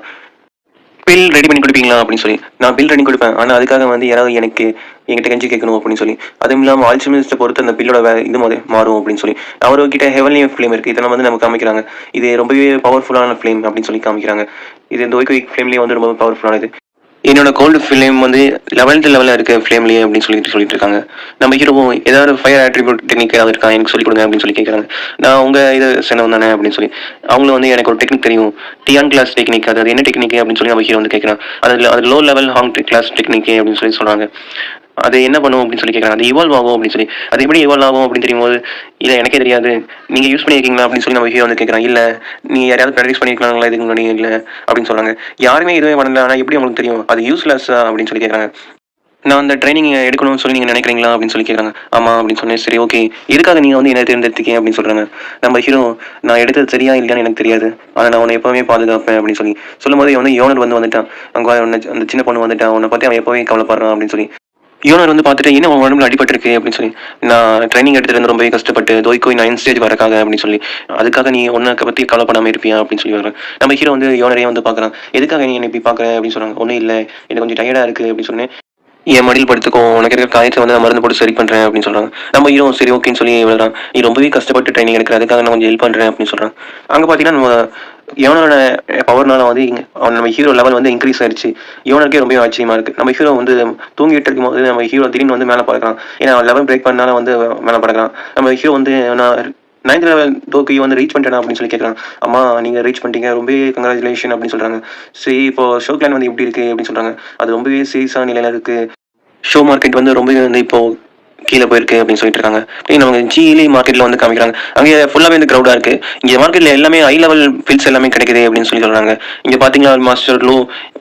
A: பில் ரெடி பண்ணி கொடுப்பீங்களா அப்படின்னு சொல்லி. நான் பில் ரெடி கொடுப்பேன், ஆனால் அதுக்காக வந்து யாராவது என்கிட்ட கஞ்சி கேட்கணும் அப்படின்னு சொல்லி. அதுவும் இல்லாமல் ஆல்சிமிஸ்ட்டை பொறுத்து அந்த பில்லோட இது மாறும் அப்படின்னு சொல்லி. அவர்கிட்ட ஹெவன்லி ஃப்ளேம் இருக்குது, இதெல்லாம் வந்து நம்ம காமிக்கிறாங்க. இது ரொம்பவே பவர்ஃபுல்லான ஃப்ளேம் அப்படின்னு சொல்லி காமிக்கிறாங்க. இது இந்த ஒய்க் ஃப்ளேம்லேயே வந்து ரொம்ப பவர்ஃபுல்லானது. என்னோட கோல்டு ஃப்ளேம் வந்து 11th லெவலில் இருக்க ஃப்ளேம்லேயே அப்படின்னு சொல்லிட்டு இருக்காங்க. நம்ம ஹீரோவும் ஏதாவது ஃபயர் ஆட்ரிபியூட் டெக்னிக் ஏதாவது இருக்கா எனக்கு சொல்லிக் கொடுங்க அப்படின்னு சொல்லி கேட்குறாங்க. நான் உங்கள் இதை சேர்ந்தவன் தானே அப்படின்னு சொல்லி. அவங்களும் வந்து எனக்கு ஒரு டெக்னிக் தெரியும், டியான் கிளாஸ் டெக்னிக். அது என்ன டெக்னிக் அப்படின்னு சொல்லி நம்ம ஹீரோ வந்து கேட்குறான். அது லோ லெவல் ஹாங் கிளாஸ் டெக்னிக் அப்படின்னு சொல்லி சொல்கிறாங்க. அது என்ன பண்ணும் அப்படின்னு சொல்லி கேட்குறாங்க. அது இவால்வ் ஆகும் அப்படின்னு சொல்லி. அது எப்படி இவால்வ் ஆகும் அப்படின்னு தெரியும்போது, இல்லை எனக்கே தெரியாது, நீங்கள் யூஸ் பண்ணியிருக்கீங்களா அப்படின்னு சொல்லி நம்ம ஹீரோ வந்து கேட்குறான். இல்லை, நீ யாராவது ப்ராக்டிஸ் பண்ணியிருக்காங்களா இதுக்கு முன்னாடி, இல்லை அப்படின்னு சொல்கிறாங்க. யாருமே இதுவே பண்ணல, ஆனால் எப்படி உங்களுக்கு தெரியும், அது யூஸ்லெஸ் அப்படின்னு சொல்லி கேட்குறாங்க. நான் அந்த ட்ரைனிங் எடுக்கணும்னு சொல்லி நீங்கள் நினைக்கிறீங்களா அப்படின்னு சொல்லி கேட்குறாங்க. ஆமாம் அப்படின்னு சொன்னேன். சரி ஓகே, எதுக்காக நீங்கள் வந்து என்ன தேர்ந்தெடுத்துக்கீங்க அப்படின்னு சொல்கிறாங்க. நம்ம ஹீரோ, நான் எடுத்தது சரியா இல்லையான்னு எனக்கு தெரியாது, ஆனால் நான் உன்னை எப்போவுமே பாதுகாப்பேன் அப்படின்னு சொல்லி சொல்லும்போது வந்து யோனர் வந்து வந்துட்டான். அங்கே அந்த சின்ன பொண்ணு வந்துட்டான், உன்னை பற்றி அவன் எப்போவே கவலைப்படுறான் அப்படின்னு சொல்லி. யோனர் வந்து பார்த்துட்டு, என்ன உன் உடம்புல அடிபட்டிருக்கு அப்படின்னு சொல்லி. நான் ட்ரைனிங் எடுத்துட்டு இருந்து ரொம்பவே கஷ்டப்பட்டு தோய்க்கோய் 9 ஸ்டேஜ் வரக்காக அப்படின்னு சொல்லி. அதுக்காக நீ உன்னை பற்றி கவலைப்படாமல் இருப்பியா அப்படின்னு சொல்லி வர்றேன். நம்ம ஹீரோ வந்து யோனரையே வந்து பார்க்குறான். எதுக்காக நீ என்னை இப்படி பார்க்குற அப்படின்னு சொன்னாங்க. ஒன்றும் இல்லை, எனக்கு கொஞ்சம் டயர்டாக இருக்குது அப்படின்னு சொன்னேன். என் மடியில் படுத்துக்கோ, உனக்கு இருக்க காயத்தை வந்து நான் மருந்து போட்டு சரி பண்ணுறேன் அப்படின்னு சொல்கிறாங்க. நம்ம ஹீரோ சரி ஓகேன்னு சொல்லி விழுறான். நீ ரொம்பவே கஷ்டப்பட்டு ட்ரைனிங் எடுக்கிற, அதுக்காக நான் கொஞ்சம் ஹெல்ப் பண்ணுறேன் அப்படின்னு சொல்கிறான். அங்கே பார்த்தீங்கன்னா நம்ம யோனோட பவர்னால வந்து நம்ம ஹீரோ லெவல் வந்து இன்க்ரீஸ் ஆயிடுச்சு. யோனருக்கே ரொம்ப ஆச்சரியமா இருக்கு. நம்ம ஹீரோ வந்து தூங்கிட்டு இருக்கும்போது நம்ம ஹீரோ திடீர்னு வந்து மேலே பறக்கிறான். ஏன்னா லெவல் பிரேக் பண்ணால வந்து மேலே பறக்கிறான். நம்ம ஹீரோ வந்து நான் 9th லெவல் தோக்கி வந்து ரீச் பண்ணிட்டேன் அப்படின்னு சொல்லி கேட்குறான். அம்மா நீங்கள் ரீச் பண்ணிட்டீங்க, ரொம்பவே கங்க்ராச்சுலேஷன் அப்படின்னு சொல்கிறாங்க. சரி இப்போ ஷோ கிளான் வந்து எப்படி இருக்குது அப்படின்னு சொல்கிறாங்க. அது ரொம்பவே சீரியஸான நிலையில் இருக்குது. ஷோ மார்க்கெட் வந்து ரொம்பவே வந்து இப்போ கீழே போயிருக்கு அப்படின்னு சொல்லிட்டு இருக்காங்க. நம்ம ஜிஇலி மார்க்கெட்டில் வந்து காமிக்கிறாங்க. அங்கே ஃபுல்லாகவே வந்து க்ரௌடாக இருக்குது. இங்கே மார்க்கெட்டில் எல்லாமே ஹை லெவல் ஃபில்ஸ் எல்லாமே கிடைக்குது அப்படின்னு சொல்லி சொல்கிறாங்க. இங்கே பார்த்தீங்களா மாஸ்டர் லோ,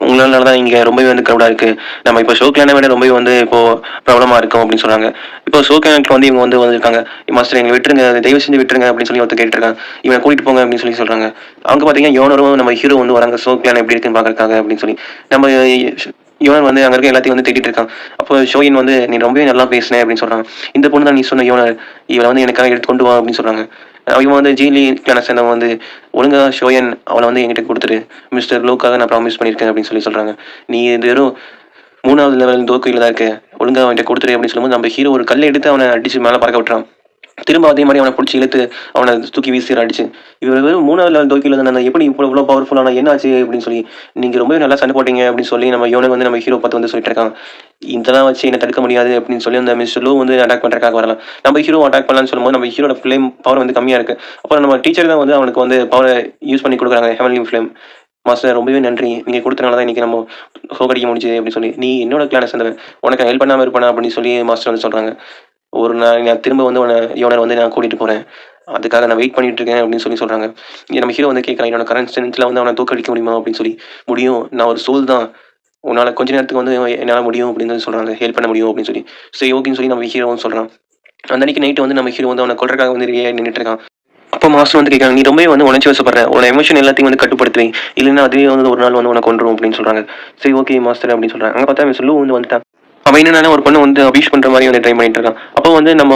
A: உங்களால தான் இங்கே ரொம்பவே வந்து க்ரௌடாக இருக்குது. நம்ம இப்போ ஷோ கிளானை விட ரொம்பவே வந்து இப்போ ப்ராப்ளமாக இருக்கும் அப்படின்னு சொல்கிறாங்க. இப்போ ஷோ கிளானுக்கு வந்து இவங்க வந்து வந்திருக்காங்க. மாஸ்டர் எங்களை விட்டுருங்க, தயவு செஞ்சு விட்டுருங்க அப்படின்னு சொல்லி ஒருத்தர் கேட்டுருக்காங்க. இவனை கூட்டிட்டு போங்க அப்படின்னு சொல்லி சொல்கிறாங்க. அங்கே பார்த்தீங்கன்னா யோனரும் நம்ம ஹீரோ வந்து வராங்க ஷோ கிளான் எப்படி இருக்குன்னு பார்க்கறதுக்காக அப்படின்னு சொல்லி. நம்ம யோனர் வந்து அங்கே இருக்க எல்லாத்தையும் வந்து தேடிட்டு இருக்கான். அப்போ ஷோயின் வந்து நீ ரொம்பவே நல்லா பேசினேன் அப்படின்னு சொல்கிறாங்க. இந்த பொண்ணு தான் நீ சொன்ன யோனர், இவளை வந்து எனக்காக எடுத்து கொண்டு வா அப்படின்னு சொல்கிறாங்க. இவன் வந்து ஜீலி கிளான சேர்ந்தவன் வந்து ஒழுங்கா ஷோயன் அவளை வந்து என்கிட்ட கொடுத்துரு, மிஸ்டர் லோக்காக நான் ப்ராமிஸ் பண்ணியிருக்கேன் அப்படின்னு சொல்லி சொல்கிறாங்க. நீ இது வெறும் 3வது லெவல் தோக்கையில் தான் இருக்கு, ஒழுங்கா அவன்கிட்ட கொடுத்துரு அப்படின்னு சொல்லும்போது நம்ம ஹீரோ ஒரு கல்லை எடுத்து அவனை அடிச்சு மேலே பறக்க விட்டுறான். திரும்ப அதே மாதிரி அவனை பிடிச்சி இழுத்து அவனை தூக்கி வீசி அடிச்சு, இவர் வெறும் 3வது லெவல் தோக்கியில் இருந்தா எப்படி இவ்வளோ பவர்ஃபுல்லான என்ன ஆச்சு அப்படின்னு சொல்லி, நீங்கள் ரொம்பவே நல்லா சண்டை போட்டீங்க அப்படின்னு சொல்லி நம்ம யோனுக்கு வந்து நம்ம ஹீரோ பார்த்து வந்து சொல்லிட்டு இருக்காங்க. இதெல்லாம் வச்சு என்ன தடுக்க முடியாது அப்படின்னு சொல்லி அந்த மிஸ்டர் லோ வந்து அட்டாக் பண்ணுறதுக்காக வரலாம். நம்ம ஹீரோ அட்டாக் பண்ணலான்னு சொல்லும்போது நம்ம ஹீரோட ஃப்ளேம் பவர் வந்து கம்மியாக இருக்குது. அப்புறம் நம்ம டீச்சர் தான் வந்து அவனுக்கு வந்து பவரை யூஸ் பண்ணி கொடுக்குறாங்க, ஹெவன்லி ஃப்ளேம். மாஸ்டர் ரொம்பவே நன்றி, நீங்கள் கொடுத்தனால தான் இன்றைக்கி நம்ம சோகடிக்க முடிஞ்சது அப்படின்னு சொல்லி. நீ என்னோட கிளானை சேர்ந்தவன், உனக்கு ஹெல்ப் பண்ணாமல் இருப்பானா அப்படின்னு சொல்லி மாஸ்டர் வந்து சொல்கிறாங்க. ஒரு நாள் நான் திரும்ப வந்து யோனர் வந்து நான் கூட்டிகிட்டு போகிறேன், அதுக்காக நான் வெயிட் பண்ணிட்டு இருக்கேன் அப்படின்னு சொல்லி சொல்கிறாங்க. இங்கே நம்ம ஹீரோ வந்து கேட்குறான், என்னோட கரண்ட் ஸ்ட்ரென்த்தில் வந்து அவனை தோக்கடிக்க முடியுமா அப்படின்னு சொல்லி. முடியும், நான் ஒரு சோல் தான், உன்னால் கொஞ்ச நேரத்துக்கு வந்து என்னால் முடியும் அப்படின்னு சொல்லி சொல்கிறாங்க, ஹெல்ப் பண்ண முடியும் அப்படின்னு சொல்லி. சரி ஓகேன்னு சொல்லி நம்ம ஹீரோவும் சொல்கிறான். அந்த அன்னைக்கு நைட்டு வந்து நம்ம ஹீரோ வந்து அவனை கொல்றதுக்காக வந்து ரெடியாக நின்றுட்டு இருக்கான். அப்போ மாஸ்டர் வந்து கேட்குறாங்க, நீ ரொம்பவே வந்து உணர்ச்சி வசப்படுற, உன்னோட எமோஷன் எல்லாத்தையும் வந்து கட்டுப்படுத்துவேன், இல்லைன்னா அதுவே வந்து ஒரு நாள் வந்து உனக்கு கொண்டுரும் அப்படின்னு சொல்கிறாங்க. சரி ஓகே மாஸ்டர் அப்படின்னு சொல்கிறாங்க. அங்கே பார்த்தா மிஸ் லூ வந்து வந்துட்டான். அவன் என்னன்னா ஒரு பொண்ணு வந்து அபியூஸ் பண்ற மாதிரி வந்து ட்ரை பண்ணிட்டு இருக்கான். அப்போ வந்து நம்ம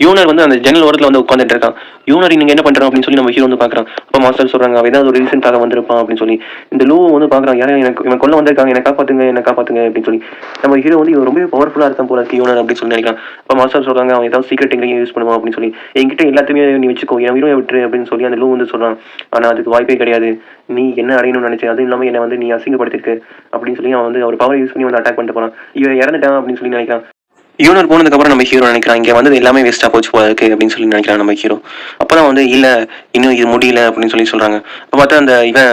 A: யூனர் வந்து அந்த ஜன்னல் ஓரத்தில் வந்து உட்காந்துட்டு இருக்கான். யூனர் நீங்க என்ன பண்றோம் அப்படின்னு சொல்லி நம்ம ஹீரோ வந்து பாக்குறான். அப்போ மாஸ்டர் சொல்றாங்க, அவன் ஏதாவது ஒரு ரீசன்ட்டாக வந்திருப்பான் அப்படின்னு சொல்லி. இந்த லூ வந்து பாக்குறான், யாரும் எனக்கு இவன் கொல்ல வந்திருக்காங்க, என்ன காப்பாத்துங்க என்ன காப்பாத்துங்க அப்படின்னு சொல்லி. நம்ம ஹீரோ வந்து இவன் ரொம்ப பவர்ஃபுல்லா இருக்கான் போல இருக்கு யூனர் அப்படின்னு சொல்லி நினைக்கிறான். அப்போ மாஸ்டர் சொல்றாங்க, அவன் ஏதாவது சீக்ரெட் டெக்னிக் யூஸ் பண்ணுவான் அப்படின்னு சொல்லி. என்கிட்ட எல்லாத்தையுமே நீ வச்சுக்கோ, என் ஹீரோவை விட்டுரு அப்படின்னு சொல்லி அந்த லூ வந்து சொல்றான். ஆனா அதுக்கு வாய்ப்பே கிடையாது, நீ என்ன அடையணும்னு நினைச்சேன், அதுவும் இல்லாமல் என்னை வந்து நீ அசிங்கப்படுத்திருக்கு அப்படின்னு சொல்லி அவன் வந்து அவர் பவர் யூஸ் பண்ணி வந்து அட்டாக் பண்ணிட்டு போறான். இவன் இறந்துட்டான் அப்படின்னு சொல்லி நினைக்கிறான். யூனர் போனதுக்கப்புறம் நம்ம ஹீரோ நினைக்கிறான், இங்கே வந்தது எல்லாமே வேஸ்ட்டாக போச்சு போல இருக்கு அப்படின்னு சொல்லி நினைக்கிறான் நம்ம ஹீரோ. அப்போ தான் வந்து இல்லை, இன்னும் இது முடியல அப்படின்னு சொல்லி சொல்கிறாங்க. அப்போ பார்த்தா அந்த இவன்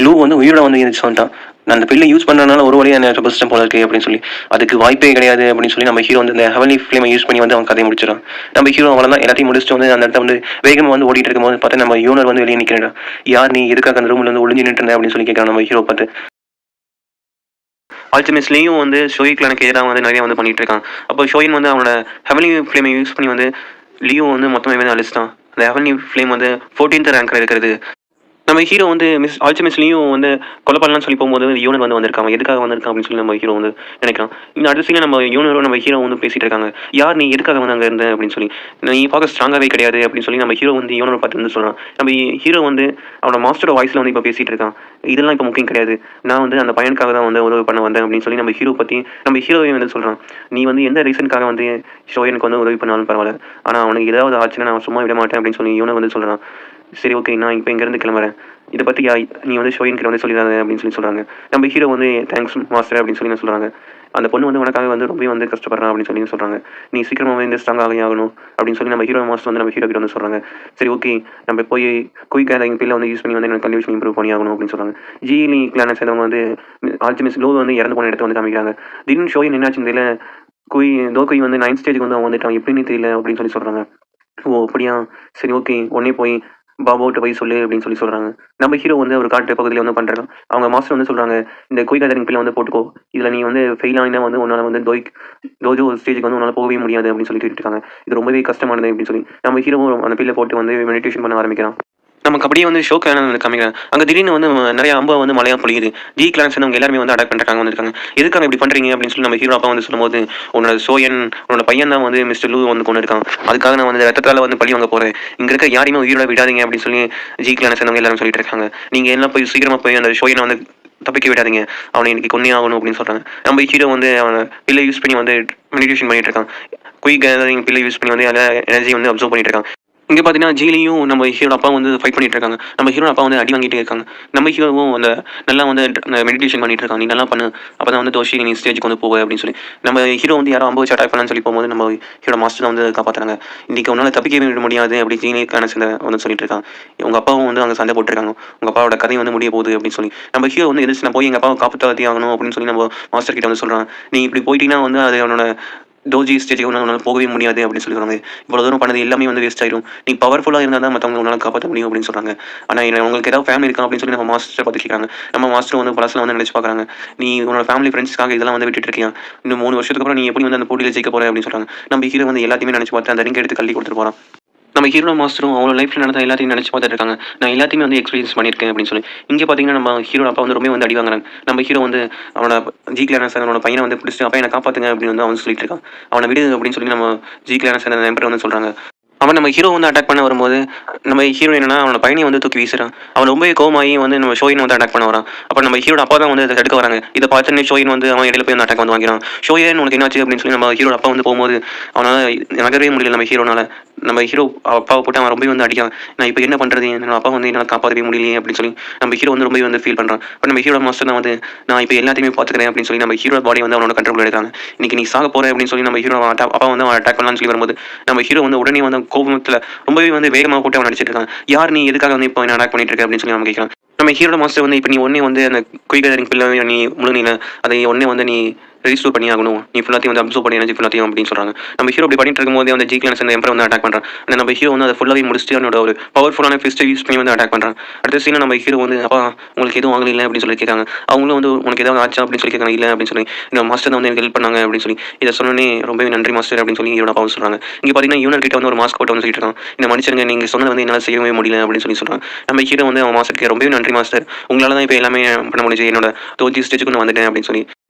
A: லூ வந்து உயிரோட வந்து எந்திரிச்சு வந்துட்டான். நான் அந்த பில்லை யூஸ் பண்ணுறதுனால ஒரு வழியாக என்ன தப்பிச்சிட்டேன் போல இருக்கு அப்படின்னு சொல்லி. அதுக்கு வாய்ப்பே கிடையாது அப்படின்னு சொல்லி நம்ம ஹீரோ வந்து இந்த ஹெவன்லி ஃப்ளேமை யூஸ் பண்ணி வந்து அவன் கதையை முடிச்சிடான். நம்ம ஹீரோ அவ்வளோதான் எல்லாத்தையும் முடிச்சுட்டு வந்து அந்த இடத்த வந்து வேகமாக வந்து ஓடிட்டு இருக்கும்போது பார்த்தா நம்ம யூனர் வந்து வெளியே நிற்கிறேன். யார் நீ, எதுக்காக அந்த ரூமில் வந்து ஒளிஞ்சு நின்று இருந்த அப்படின்னு சொல்லி கேட்குறான் நம்ம ஹீரோ பார்த்து. அல்டிமேட்ஸ்லேயும் வந்து ஷோயிக்கு எனக்கு எதிராக வந்து நிறைய வந்து பண்ணிட்டு இருக்கான். அப்போ ஷோயின் வந்து அவனோட ஹெவன்லி ஃப்ளேமை யூஸ் பண்ணி வந்து லியோ வந்து மொத்தமாக வந்து அழிச்சிட்டான். அந்த ஹெவன்லி ஃப்ளேம் வந்து 14th ரேங்க்ல இருக்கிறது. நம்ம ஹீரோ வந்து ஆல்டிமேட்ஸ்லையும் வந்து கொலை பண்ணலாம்னு சொல்லி போகும்போது யூனர் வந்து வந்திருக்கான். எதுக்காக வந்திருக்கான் அப்படின்னு சொல்லி நம்ம ஹீரோ வந்து நினைக்கிறான். இந்த அடுத்த சீனில் நம்ம யூனரும் நம்ம ஹீரோ வந்து பேசிட்டு இருக்காங்க. யார் நீ, எதுக்காக வந்து அங்கே இருந்த அப்படின்னு சொல்லி. நீ பார்க்க ஸ்ட்ராங்காகவே கிடையாது அப்படின்னு சொல்லி நம்ம ஹீரோ வந்து யூனரை பார்த்து வந்து சொல்கிறான். நம்ம ஹீரோ வந்து அவனோட மாஸ்டரோட வாய்ஸில் வந்து இப்போ பேசிட்டு இருக்கான். இதெல்லாம் இப்போ முக்கியம் கிடையாது, நான் வந்து அந்த பையனுக்காக தான் வந்து உதவி பண்ண வந்தேன் அப்படின்னு சொல்லி நம்ம ஹீரோ பற்றி நம்ம ஹீரோவை வந்து சொல்கிறான். நீ வந்து எந்த ரீசனுக்காக வந்து ஷோயனுக்கு வந்து உதவி பண்ணாலும் பரவாயில்ல, ஆனால் அவனுக்கு ஏதாவது ஆச்சுன்னா நான் சும்மா விட மாட்டேன் அப்படின்னு சொல்லி யூனர் வந்து சொல்கிறான். சரி, ஓகே, நான் இப்போ இங்கேருந்து கிளம்புறேன். இதை பற்றி நீ வந்து ஷோயின் கிட்ட வந்து சொல்லிடாத அப்படின்னு சொல்லி சொல்கிறாங்க. நம்ம ஹீரோ வந்து தேங்க்ஸ் மாஸ்டர் அப்படின்னு சொல்லி சொல்கிறாங்க. அந்த பொண்ணு வந்து உனக்காக வந்து ரொம்ப வந்து கஷ்டப்படுறான் அப்படின்னு சொல்லி சொல்கிறாங்க. நீ சீக்கிரமாக வந்து ஸ்ட்ராங்காக ஆகணும் அப்படின்னு சொல்லி நம்ம ஹீரோ மாஸ்டர் வந்து நம்ம ஹீரோ கிட்ட வந்து சொல்கிறாங்க. சரி, ஓகே, நம்ம போய் குயிக் கேதரிங் பில்லை வந்து யூஸ் பண்ணி வந்து எனக்கு கண்டிஷன் இம்ப்ரூவ் பண்ணி ஆகணும் அப்படின்னு சொல்கிறாங்க. ஜிஇலி கிளானை சேர்ந்தவங்க வந்து ஆல்டிமேட்ஸ் லோ வந்து இறந்து போன இடத்த வந்து காமிக்கிறாங்க. திடீர்னு ஷோயின் என்னாச்சுன்னு தெரியல, குய் வந்து 9th ஸ்டேஜுக்கு வந்து அவன் வந்துட்டான், எப்படின்னு தெரியல அப்படின்னு சொல்லி சொல்கிறாங்க. ஓ அப்படியா, சரி, ஓகே, உடனே போய் பாபுகிட்ட போய் சொல்லு அப்படின்னு சொல்லி சொல்கிறாங்க. நம்ம ஹீரோ வந்து ஒரு காட்டு பகுதியில் வந்து பண்ணுறாங்க. அவங்க மாஸ்டர் வந்து சொல்கிறாங்க, இந்த குயிக் கேதரிங் பில்லை வந்து போட்டுக்கோ, இதில் நீ வந்து ஃபெயில் ஆகினா வந்து உன்னால் வந்து டோஜோ ஸ்டேஜுக்கு வந்து உன்னால் போகவே முடியாது அப்படின்னு சொல்லி இருக்காங்க. இது ரொம்பவே கஷ்டமானது அப்படின்னு சொல்லி நம்ம ஹீரோவும் அந்த பில்லை போட்டு வந்து மெடிடேஷன் பண்ண ஆரம்பிக்கிறான். நமக்கு அப்படியே வந்து ஷோ கிளான் வந்து காமிக்கிறாங்க. அங்கே திடீர்னு வந்து நிறைய அம்பா வந்து மழையாக பொழியுது. ஜி கிளான்ஸ் அவங்க எல்லாருமே வந்து அட்டாக் பண்ணுறாங்க வந்திருக்காங்க. எதுக்காக இப்படி பண்ணுறீங்க அப்படின்னு சொல்லி நம்ம ஹீரோ அப்பா வந்து சொல்லும்போது, உன்னோட சோயன், உன்னோட பையன் தான் வந்து மிஸ்டர் லூ வந்து கொண்டு இருக்கான், அதுக்காக நான் வந்து ரத்தத்தால் வந்து பழி வாங்க போகிறேன், இங்கே இருக்க யாரையுமே உயிரோட விடாதீங்க அப்படின்னு சொல்லி ஜி கிளான்ஸ் அவங்க எல்லாரும் சொல்லிட்டு இருக்காங்க. நீங்கள் எல்லாம் போய் சீக்கிரமாக போய் அந்த ஷோயனை வந்து தப்பிக்க விடாதீங்க, அவனை இன்னைக்கு கொன்னே ஆகணும் அப்படின்னு சொல்கிறாங்க. நம்ம ஹீரோ வந்து அவனை பில்லை யூஸ் பண்ணி வந்து மெடிடேஷன் பண்ணிட்டு இருக்கான். குயிக் கேதரிங் பில்லை யூஸ் பண்ணி வந்து அதில் எனர்ஜி வந்து அப்சர்வ் பண்ணிட்டு இருக்கான். இங்கே பார்த்தீங்கன்னா ஜீலியும் நம்ம ஹீரோட அப்பா வந்து ஃபைட் பண்ணிட்டு இருக்காங்க. நம்ம ஹீரோட அப்பா வந்து அடி வாங்கிட்டே இருக்காங்க. நம்ம ஹீரோவும் அந்த நல்லா வந்து அந்த மெடிடேஷன் பண்ணிட்டு இருக்காங்க. நீ நல்லா பண்ணு, அப்போ தான் வந்து தோஷி நீ ஸ்டேஜுக்கு வந்து போக அப்படின்னு சொல்லி. நம்ம ஹீரோ வந்து யாரோ அம்பு வச்சு அட்டாக் பண்ணலான்னு சொல்லி போகும்போது நம்ம ஹீரோ மாஸ்டர் வந்து காப்பாற்றுறாங்க. இன்றைக்கி உன்னால் தப்பிக்கவே முடியாது அப்படி ஜீனிக்கான சண்டை வந்து சொல்லிட்டு இருக்காங்க. உங்கள் அப்பாவும் வந்து அங்கே சண்டை போட்டுருக்காங்க, உங்கள் அப்பாவோட கதை வந்து முடிய போகுது அப்படின்னு சொல்லி. நம்ம ஹீரோ வந்து எதிர்த்து நான் போய் எங்கள் அப்பாவை காப்பாற்றி ஆகணும் அப்படின்னு சொல்லி நம்ம மாஸ்டர் கிட்ட வந்து சொல்கிறான். நீ இப்படி போயிட்டீங்கன்னா வந்து அது அவனோட டோஜி ஸ்டேஜுக்கு உன்னால் போகவே முடியாது அப்படின்னு சொல்லி சொல்கிறாங்க. இவ்வளோ தூரம் பண்ணது எல்லாமே வந்து வேஸ்ட் ஆயிடும், நீ பவர்ஃபுல்லாக இருந்தால் தான் மற்றவங்க உன்னால் காப்பாற்ற முடியும் அப்படின்னு சொல்கிறாங்க. ஆனால் உங்களுக்கு ஏதாவது ஃபேமிலி இருக்கா அப்படின்னு சொல்லி நம்ம மாஸ்டர் பார்த்து கேட்குறாங்க. நம்ம மாஸ்டர் வந்து பழசில் வந்து நினச்சி பார்க்குறாங்க. நீ உன்னோட ஃபேமிலி ஃப்ரெண்ட்ஸ்க்காக இதெல்லாம் வந்து விட்டுட்டு இருக்கியா, இன்னும் 3 வருஷத்துக்கு அப்புறம் நீ எப்படி வந்து அந்த போட்டியில் ஜெயிக்க போகிற அப்படின்னு சொல்கிறாங்க. நம்ம ஹீரோ வந்து எல்லாத்தையுமே நினச்சி பார்த்து அந்த ரிங் எடுத்து கல்வி கொடுத்துட்டு போகிறான். நம்ம ஹீரோ மாஸ்டரும் அவங்களோட லைஃப்பில் நடந்த எல்லாத்தையும் நினச்சி பார்த்துட்டு இருக்காங்க. நான் எல்லாத்தையுமே வந்து எக்ஸ்பீரியன்ஸ் பண்ணியிருக்கேன் அப்படின்னு சொல்லி. இங்கே பார்த்தீங்கன்னா நம்ம ஹீரோ அப்பா வந்து ரொம்ப வந்து அடி வாங்குறாங்க. நம்ம ஹீரோ வந்து அவனோட ஜி கிளானஸ் அவனோட பையனை வந்து பிடிச்சிட்டு அப்பா என்னை காப்பாற்றுங்க அப்படின்னு வந்து அவன் சொல்லிட்டு இருக்கான். அவனை விடு அப்படின்னு சொல்லி நம்ம ஜி கிளானஸ் அந்த நம்பர் வந்து சொல்கிறாங்க. அவன் நம்ம ஹீரோ வந்து அட்டாக் பண்ண வரும்போது நம்ம ஹீரோ என்னன்னா அவனோட பையனை வந்து தூக்கி வீசுறான். அவன் ரொம்பவே கோவமாகி வந்து நம்ம ஷோயின் வந்து அட்டாக் பண்ண வரான். அப்போ நம்ம ஹீரோட அப்பா தான் வந்து அதை தடுக்க வராங்க. இதை பார்த்து ஷோயின் வந்து அவன் இடையில போய் வந்து அட்டாக் வந்து வாங்கிறான். ஷோயின் உனக்கு என்னாச்சு அப்படின்னு சொல்லி நம்ம ஹீரோட அப்பா வந்து போகும்போது அவனால் நகரவே முடியல. நம்ம ஹீரோனால நம்ம ஹீரோ அப்பாவை போட்டு அவன் ரொம்ப வந்து அடிக்கான். நான் இப்போ என்ன பண்ணுறது, என்னோட அப்பா வந்து என்னால் காப்பாற்றவே முடியலையே அப்படின்னு சொல்லி நம்ம ஹீரோ வந்து ரொம்ப வந்து ஃபீல் பண்ணுறான். பட் நம்ம ஹீரோ மாஸ்டர் தான் வந்து நான் இப்போ எல்லாத்தையுமே பார்த்துக்கிறேன் அப்படின்னு சொல்லி நம்ம ஹீரோ பாடி வந்து அவனோட கண்ட்ரோல் எடுக்காங்க. இன்னைக்கு நீ சாக போகிற அப்படின்னு சொல்லி நம்ம ஹீரோ அப்பா வந்து அவன் அட்டாக் பண்ணலாம்னு சொல்லி வரும்போது நம்ம ஹீரோ வந்து உடனே வந்து கோபத்தில் ரொம்பவே வந்து வேகமாக போட்டு அவன் நடிச்சிட்டு இருக்கான். யார் நீ, எதுக்காக வந்து இப்போ என்ன அட்டாக் பண்ணிட்டு இருக்க அப்படின்னு சொல்லி நம்ம கேட்கலாம். நம்ம ஹீரோ மாஸ்டர் வந்து இப்போ நீ ஒன்னே வந்து அந்த குயிக் கேதரிங் பில்லை நீ முழுனில அதை ஒன்னே வந்து நீ ரெஜிஸ்டர் பண்ணி ஆகணும், நீ ஃபுல்லாத்தையும் வந்து அப்சர்வ் பண்ணி எனர்ஜி ஃபுல்லாத்தையும் அப்படின்னு சொல்கிறாங்க. நம்ம ஹீரோ அப்படி பண்ணிட்டு இருக்கும்போது அந்த ஜி கிளான்ஸ் அந்த எம்பரை வந்து அட்டாக் பண்ணுறான். ஆனால் நம்ம ஹீரோ வந்து அதை ஃபுல்லாகவே முடிச்சுட்டு அவனோட ஒரு பவர்ஃபுல்லான ஃபிஸ்ட்டை யூஸ் பண்ணி வந்து அட்டாக் பண்ணுறான். அடுத்த சீனில் நம்ம ஹீரோ வந்து அப்பா உங்களுக்கு எதுவும் ஆகலை அப்படின்னு சொல்லி கேட்காங்க. அவங்களும் வந்து உனக்கு ஏதாவது ஆச்சா அப்படின்னு சொல்லி கேட்காங்க. இல்லை அப்படின்னு சொல்லி இந்த மாஸ்டர் தான் வந்து எனக்கு ஹெல்ப் பண்ணாங்க அப்படின்னு சொல்லி இதை சொன்னோன்னே ரொம்பவே நன்றி மாஸ்டர் அப்படின்னு சொல்லி ஹீரோட அப்பாவும் சொல்கிறாங்க. இங்கே பார்த்தீங்கன்னா யூனர் கிட்ட வந்து ஒரு மாஸ்க் போட்டு வந்து சொல்லிட்டு இருக்கான். இந்த மனுஷங்க நீங்கள் சொன்னது வந்து என்னால் செய்யவே முடியல அப்படின்னு சொல்லி சொல்கிறாங்க. நம்ம ஹீரோ வந்து அவன் மாஸ்டருக்கு ரொம்பவே நன்றி மாஸ்டர், உங்களால் தான் இப்போ எல்லாமே பண்ண முடிஞ்சு, என்னோட தோஜி ஸ்டேஜுக்கு நான் வந்துட்டேன் அப்படின்னு சொல்லி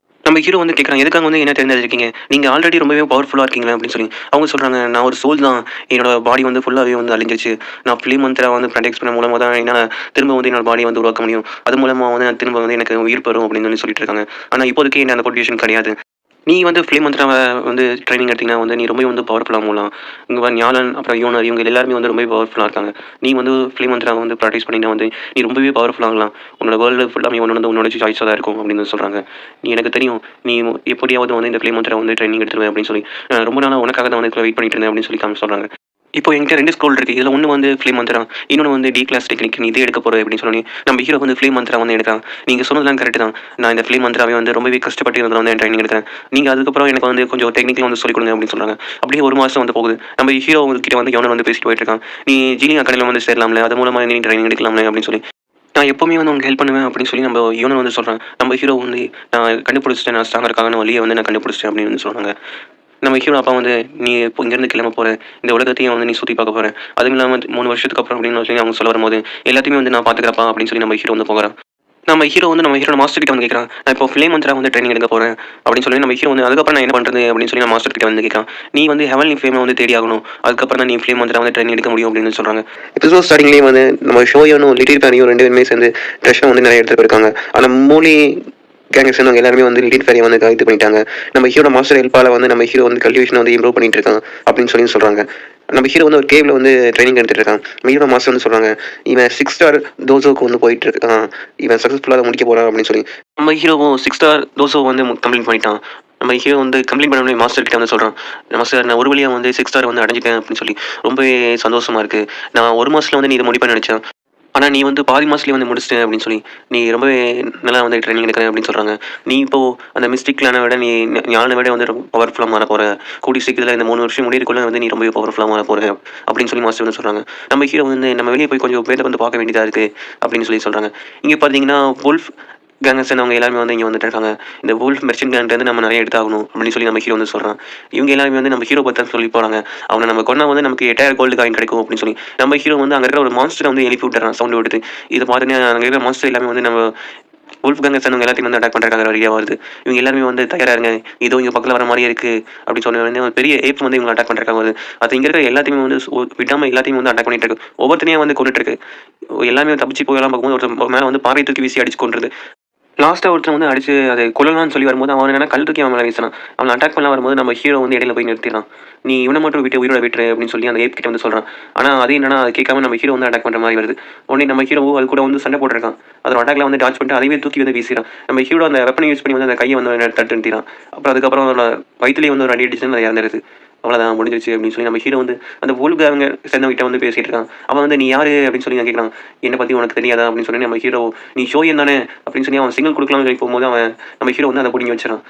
A: நம்ம ஹீரோ வந்து கேட்குறாங்க. எதுக்காக வந்து என்ன தெரிஞ்சிருக்கீங்க, நீங்கள் ஆல்ரெடி ரொம்பவே பவர்ஃபுல்லாக இருக்கீங்களா அப்படின்னு சொல்லி. அவங்க சொல்கிறாங்க, நான் ஒரு சோல் தான், என்னோட பாடி வந்து ஃபுல்லாகவே வந்து அழிஞ்சிச்சு, நான் ஃபிலிம் மந்த்ரா வந்து ப்ராக்டிஸ் பண்ண மூலமாக தான் என்னால் திரும்ப வந்து என்னோட பாடியை வந்து உருவாக்க முடியும், அது மூலமாக வந்து நான் திரும்ப வந்து எனக்கு உயிர் பெறும் அப்படின்னு சொல்லிட்டு இருக்காங்க. ஆனால் இப்போதைக்கு என்ன அந்த கொட்டேஷன் கிடையாது. நீ வந்து ஃபிலிம் மந்த்ராவை வந்து ட்ரைனிங் எடுத்தீங்கன்னா வந்து நீ ரொம்பவே வந்து பவர்ஃபுல்லாக மூலம் இங்கே ஞானன் அப்புறம் யோனர் இவங்க எல்லாருமே வந்து ரொம்பவே பவர்ஃபுல்லாக இருக்காங்க. நீ வந்து ஃபிலிம் மந்த்ராவை வந்து ப்ராக்டிஸ் பண்ணினா வந்து நீ ரொம்பவே பவர்ஃபுல்லாகலாம். உன்னோட வேர்ல்டு ஃபுல்லாமே ஒன்று வந்து உன்னோட சாய்ஸாக தான் இருக்கும் அப்படின்னு சொல்கிறாங்க. நீ எனக்கு தெரியும் நீ எப்படியாவது வந்து இந்த ஃபிலிம் மந்த்ரா வந்து ட்ரைனிங் எடுத்துருவேன் அப்படின்னு சொல்லி ரொம்ப நாளாக உனக்காக தான் வந்து வெயிட் பண்ணிட்டு இருந்தேன் அப்படின்னு சொல்லி சொல்கிறாங்க. இப்போ என்கிட்ட 2 ஸ்க்ரோல் இருக்கு. இதில் ஒன்று வந்து ஃபிலிம் மந்த்ரா, இன்னொன்று வந்து டி கிளாஸ் டெக்னிக். நீ இதே எடுக்க போகிற அப்படின்னு சொல்லி நம்ம ஹீரோ வந்து ஃபிலிம் மந்த்ரா வந்து எடுக்கிறான். நீங்கள் சொன்னதெல்லாம் கரெக்ட் தான். நான் இந்த ஃபிலிம் மந்த்ராவை வந்து ரொம்பவே கஷ்டப்பட்டு இதில் வந்து ட்ரைனிங் எடுக்கிறேன். நீங்கள் அதுக்கப்புறம் எனக்கு வந்து கொஞ்சம் டெக்னிக்கலாக வந்து சொல்லிக் கொடுங்க அப்படின்னு சொல்கிறாங்க. அப்படியே ஒரு மாதம் வந்து போகுது. நம்ம ஹீரோ கிட்ட வந்து யோனர் வந்து பேசிட்டு போயிட்டு இருக்கான். நீ ஜீனி அகாடமியில் வந்து சேரலாம்ல, அது மூலமாக நீ ட்ரைனிங் எடுக்கலாம்ல அப்படின்னு சொல்லி. நான் எப்போவுமே வந்து உனக்கு ஹெல்ப் பண்ணுவேன் அப்படின்னு சொல்லி நம்ம யோனர் வந்து சொல்கிறேன். நம்ம ஹீரோ வந்து நான் கண்டுபிடிச்சிட்டேன், நான் ஸ்ட்ராங்காக இருக்கான வழியை வந்து நான் கண்டுபிடிச்சிட்டேன் அப்படின்னு வந்து சொல்கிறாங்க. நம்ம ஹீரோ அப்பா வந்து நீ இப்போ இங்கேருந்து கிளம்ப போகிற, இந்த உலகத்தையும் வந்து நீ சுற்றி பார்க்க போகிற, அதுவும் இல்லாமல் 3 வருஷத்துக்கு அப்புறம் அப்படின்னு சொல்லி அவங்க சொல்ல வரும்போது எல்லாத்தையுமே வந்து நான் பார்த்துக்கிறப்பா அப்படின்னு சொல்லி நம்ம ஹீரோ வந்து போகிறான். நம்ம ஹீரோட மாஸ்டர் கிட்ட வந்து கேட்குறான். நான் இப்போ ஃபிலிம் மந்த்ரா வந்து ட்ரைனிங் எடுக்க போகிறேன் அப்படின்னு சொல்லி நம்ம ஹீரோ வந்து அதுக்கப்புறம் நான் என்ன பண்ணுறது அப்படின்னு சொல்லி நான் மாஸ்டர் கிட்ட வந்து கேட்குறான். நீ வந்து ஹெவன்லி ஃபேமை வந்து தேடி ஆகணும், அதுக்கப்புறம் தான் நீ ஃபிலிம் மந்த்ரா வந்து ட்ரைனிங் எடுக்க முடியும் அப்படின்னு சொல்கிறாங்க. எபிசோட் ஸ்டார்டிங்லேயே வந்து நம்ம ஷோயும் லிட்டில் ஃபேரியும் 2 பேருமே சேர்ந்து ட்ரெஷ்ஷை வந்து நிறைய எடுத்துகிட்டு போயிருக்காங்க. ஆனால் மூலி கேங்ஸ் அவங்க எல்லாருமே வந்து லிட்டில் ஃபேரியை வந்து இது பண்ணிட்டாங்க. நம்ம ஹீரோ மாஸ்டர் ஹெல்ப்பால் வந்து நம்ம ஹீரோ வந்து கல்டிவேஷன் வந்து இம்ப்ரூவ் பண்ணிட்டு இருக்கான் அப்படின்னு சொல்லி சொல்கிறாங்க. நம்ம ஹீரோ வந்து ஒரு கேவ்ல வந்து ட்ரைனிங் எடுத்துட்டு இருக்கான். ஹீரோ மாஸ்டர் வந்து சொல்கிறாங்க இவன் 6 ஸ்டார் தோசோக்கு வந்து போயிட்டு இருக்கான், இவன் சக்ஸஸ்ஃபுல்லாக முடிக்க போகிறான் அப்படின்னு சொல்லி. நம்ம ஹீரோவும் 6 ஸ்டார் தோசோ வந்து கம்ப்ளீட் பண்ணிட்டான். நம்ம ஹீரோ வந்து கம்ப்ளீட் பண்ண மாஸ்டர் கிட்ட வந்து சொல்கிறான். மாஸ்டர் நான் ஒரு வழியாக வந்து 6 ஸ்டார் வந்து அடைஞ்சிட்டேன் அப்படின்னு சொல்லி ரொம்பவே சந்தோஷமா இருக்கு. நான் ஒரு மாதத்தில் வந்து நீ இதை முடிப்பேன்னு நினச்சேன், ஆனால் நீ வந்து பாதி மாதத்துலேயே வந்து முடிச்சிட்டேன் அப்படின்னு சொல்லி நீ ரொம்பவே நல்லா வந்து ட்ரைனிங் எடுக்கிறேன் அப்படின்னு சொல்கிறாங்க. நீ இப்போது அந்த மிஸ்டேக்லான விட நீ ஞான விட வந்து ரொம்ப பவர்ஃபுல்லாக மாற போகிற, கூடி சீக்கிரத்தில் இந்த 3 வருஷம் முடியறதுக்குள்ள வந்து நீ ரொம்பவே பவர்ஃபுல்லாக மாற போகிற அப்படின்னு சொல்லி மாஸ்டர் வந்து சொல்கிறாங்க. நம்ம ஹீரோ வந்து நம்ம வெளியே போய் கொஞ்சம் பேரை வந்து பார்க்க வேண்டியதாக இருக்குது அப்படின்னு சொல்லி சொல்கிறாங்க. இங்கே பார்த்தீங்கன்னா வுல்ஃப் கேங்கர்ஸ் அவங்க எல்லாருமே வந்து இங்கே வந்துட்டு இருக்காங்க. இந்த வுல்ஃப் மெர்ச்சன்ட் கேங்க்ல வந்து நம்ம நிறைய எடுத்தாகணும் அப்படின்னு சொல்லி நம்ம ஹீரோ வந்து சொல்கிறான். இவங்க எல்லாருமே வந்து நம்ம ஹீரோ பற்றி சொல்லி போகிறாங்க. அவனை நம்ம கொண்டா வந்து நமக்கு 8000 கோல்டு காயின் கிடைக்கும் அப்படின்னு சொல்லி நம்ம ஹீரோ வந்து அங்கே இருக்கிற ஒரு மான்ஸ்டரை வந்து எழுப்பி விட்டுறான் சவுண்டு விட்டுட்டு. இதை பார்த்துட்டு அங்கே இருக்கிற மான்ஸ்டர் எல்லாமே வந்து நம்ம வுல்ஃப் கேங்கர்ஸ் அவங்க எல்லாத்தையும் வந்து அட்டாக் பண்ணுறாங்க வழியாக வருது. இவங்க எல்லாருமே வந்து தயாராக இருங்க, இதோ இங்கே பக்கத்தில் வர மாதிரியே இருக்குது அப்படின்னு சொன்ன வந்து ஒரு பெரிய ஏப் வந்து இவங்க அட்டாக் பண்ணுறாங்க வருது. அது இங்கே இருக்கிற எல்லாத்தையுமே வந்து விடாமல் எல்லாத்தையும் வந்து அட்டாக் பண்ணிட்டு இருக்கு. ஒவ்வொருத்தனையும் வந்து கொண்டுட்டு இருக்கு. எல்லாமே தப்பிச்சு போயெல்லாம் பார்க்கும்போது ஒரு மேலே வந்து பாறை தூக்கி வீசி அடிச்சு கொண்டுருது. லாஸ்ட்டாக ஒருத்தன் வந்து அடிச்சு அதை கொல்லலாம்னு சொல்லி வரும்போது அவன் என்ன கல் தூக்கி அவன் மேலே வீசினான். அவன் அட்டாக் பண்ணலாம் வரும்போது நம்ம ஹீரோ வந்து இடையில போய் நிறுத்திடலாம். நீ இவனை மட்டும் விட்டு உயிரோட விட்டுரு அப்படின்னு சொல்லி அந்த ஏப் கிட்ட வந்து சொல்கிறான். ஆனால் அது என்னன்னா அது கேட்காம நம்ம ஹீரோ வந்து அட்டாக் பண்ணுற மாதிரி வருது. உடனே நம்ம ஹீரோ அது கூட வந்து சண்டை போட்டுருக்கான். அதோட அட்டாக்ல வந்து டாச் பண்ணிட்டு அதையே தூக்கி வந்து வீசிறான். நம்ம ஹீரோ அந்த வெப்பனை யூஸ் பண்ணி வந்து அந்த கையை வந்து தட்டு நிறுத்திறான். அப்புறம் அதுக்கப்புறம் அதோட வயிற்றுலேயே வந்து ஒரு அடி அடிச்சு அதை இறந்துருது. அவ்வளோதான் முடிஞ்சிருச்சு அப்படின்னு சொல்லி நம்ம ஹீரோ வந்து அந்த ஒழுங்காரங்க சேர்ந்தவங்கிட்ட வந்து பேசிட்டு இருக்கான். அவன் வந்து நீ யாரு அப்படின்னு சொல்லி நான் கேட்கறான். என்னை பற்றி உனக்கு தெரியாதா அப்படின்னு சொல்லி நம்ம ஹீரோ நீ ஷோயன் தானே அப்படின்னு சொல்லி அவன் சிங்கிள் கொடுக்கலாம்னு சொல்லி போகும்போது அவன் நம்ம ஹீரோ வந்து அதை பிடிங்கி வச்சிடறான்.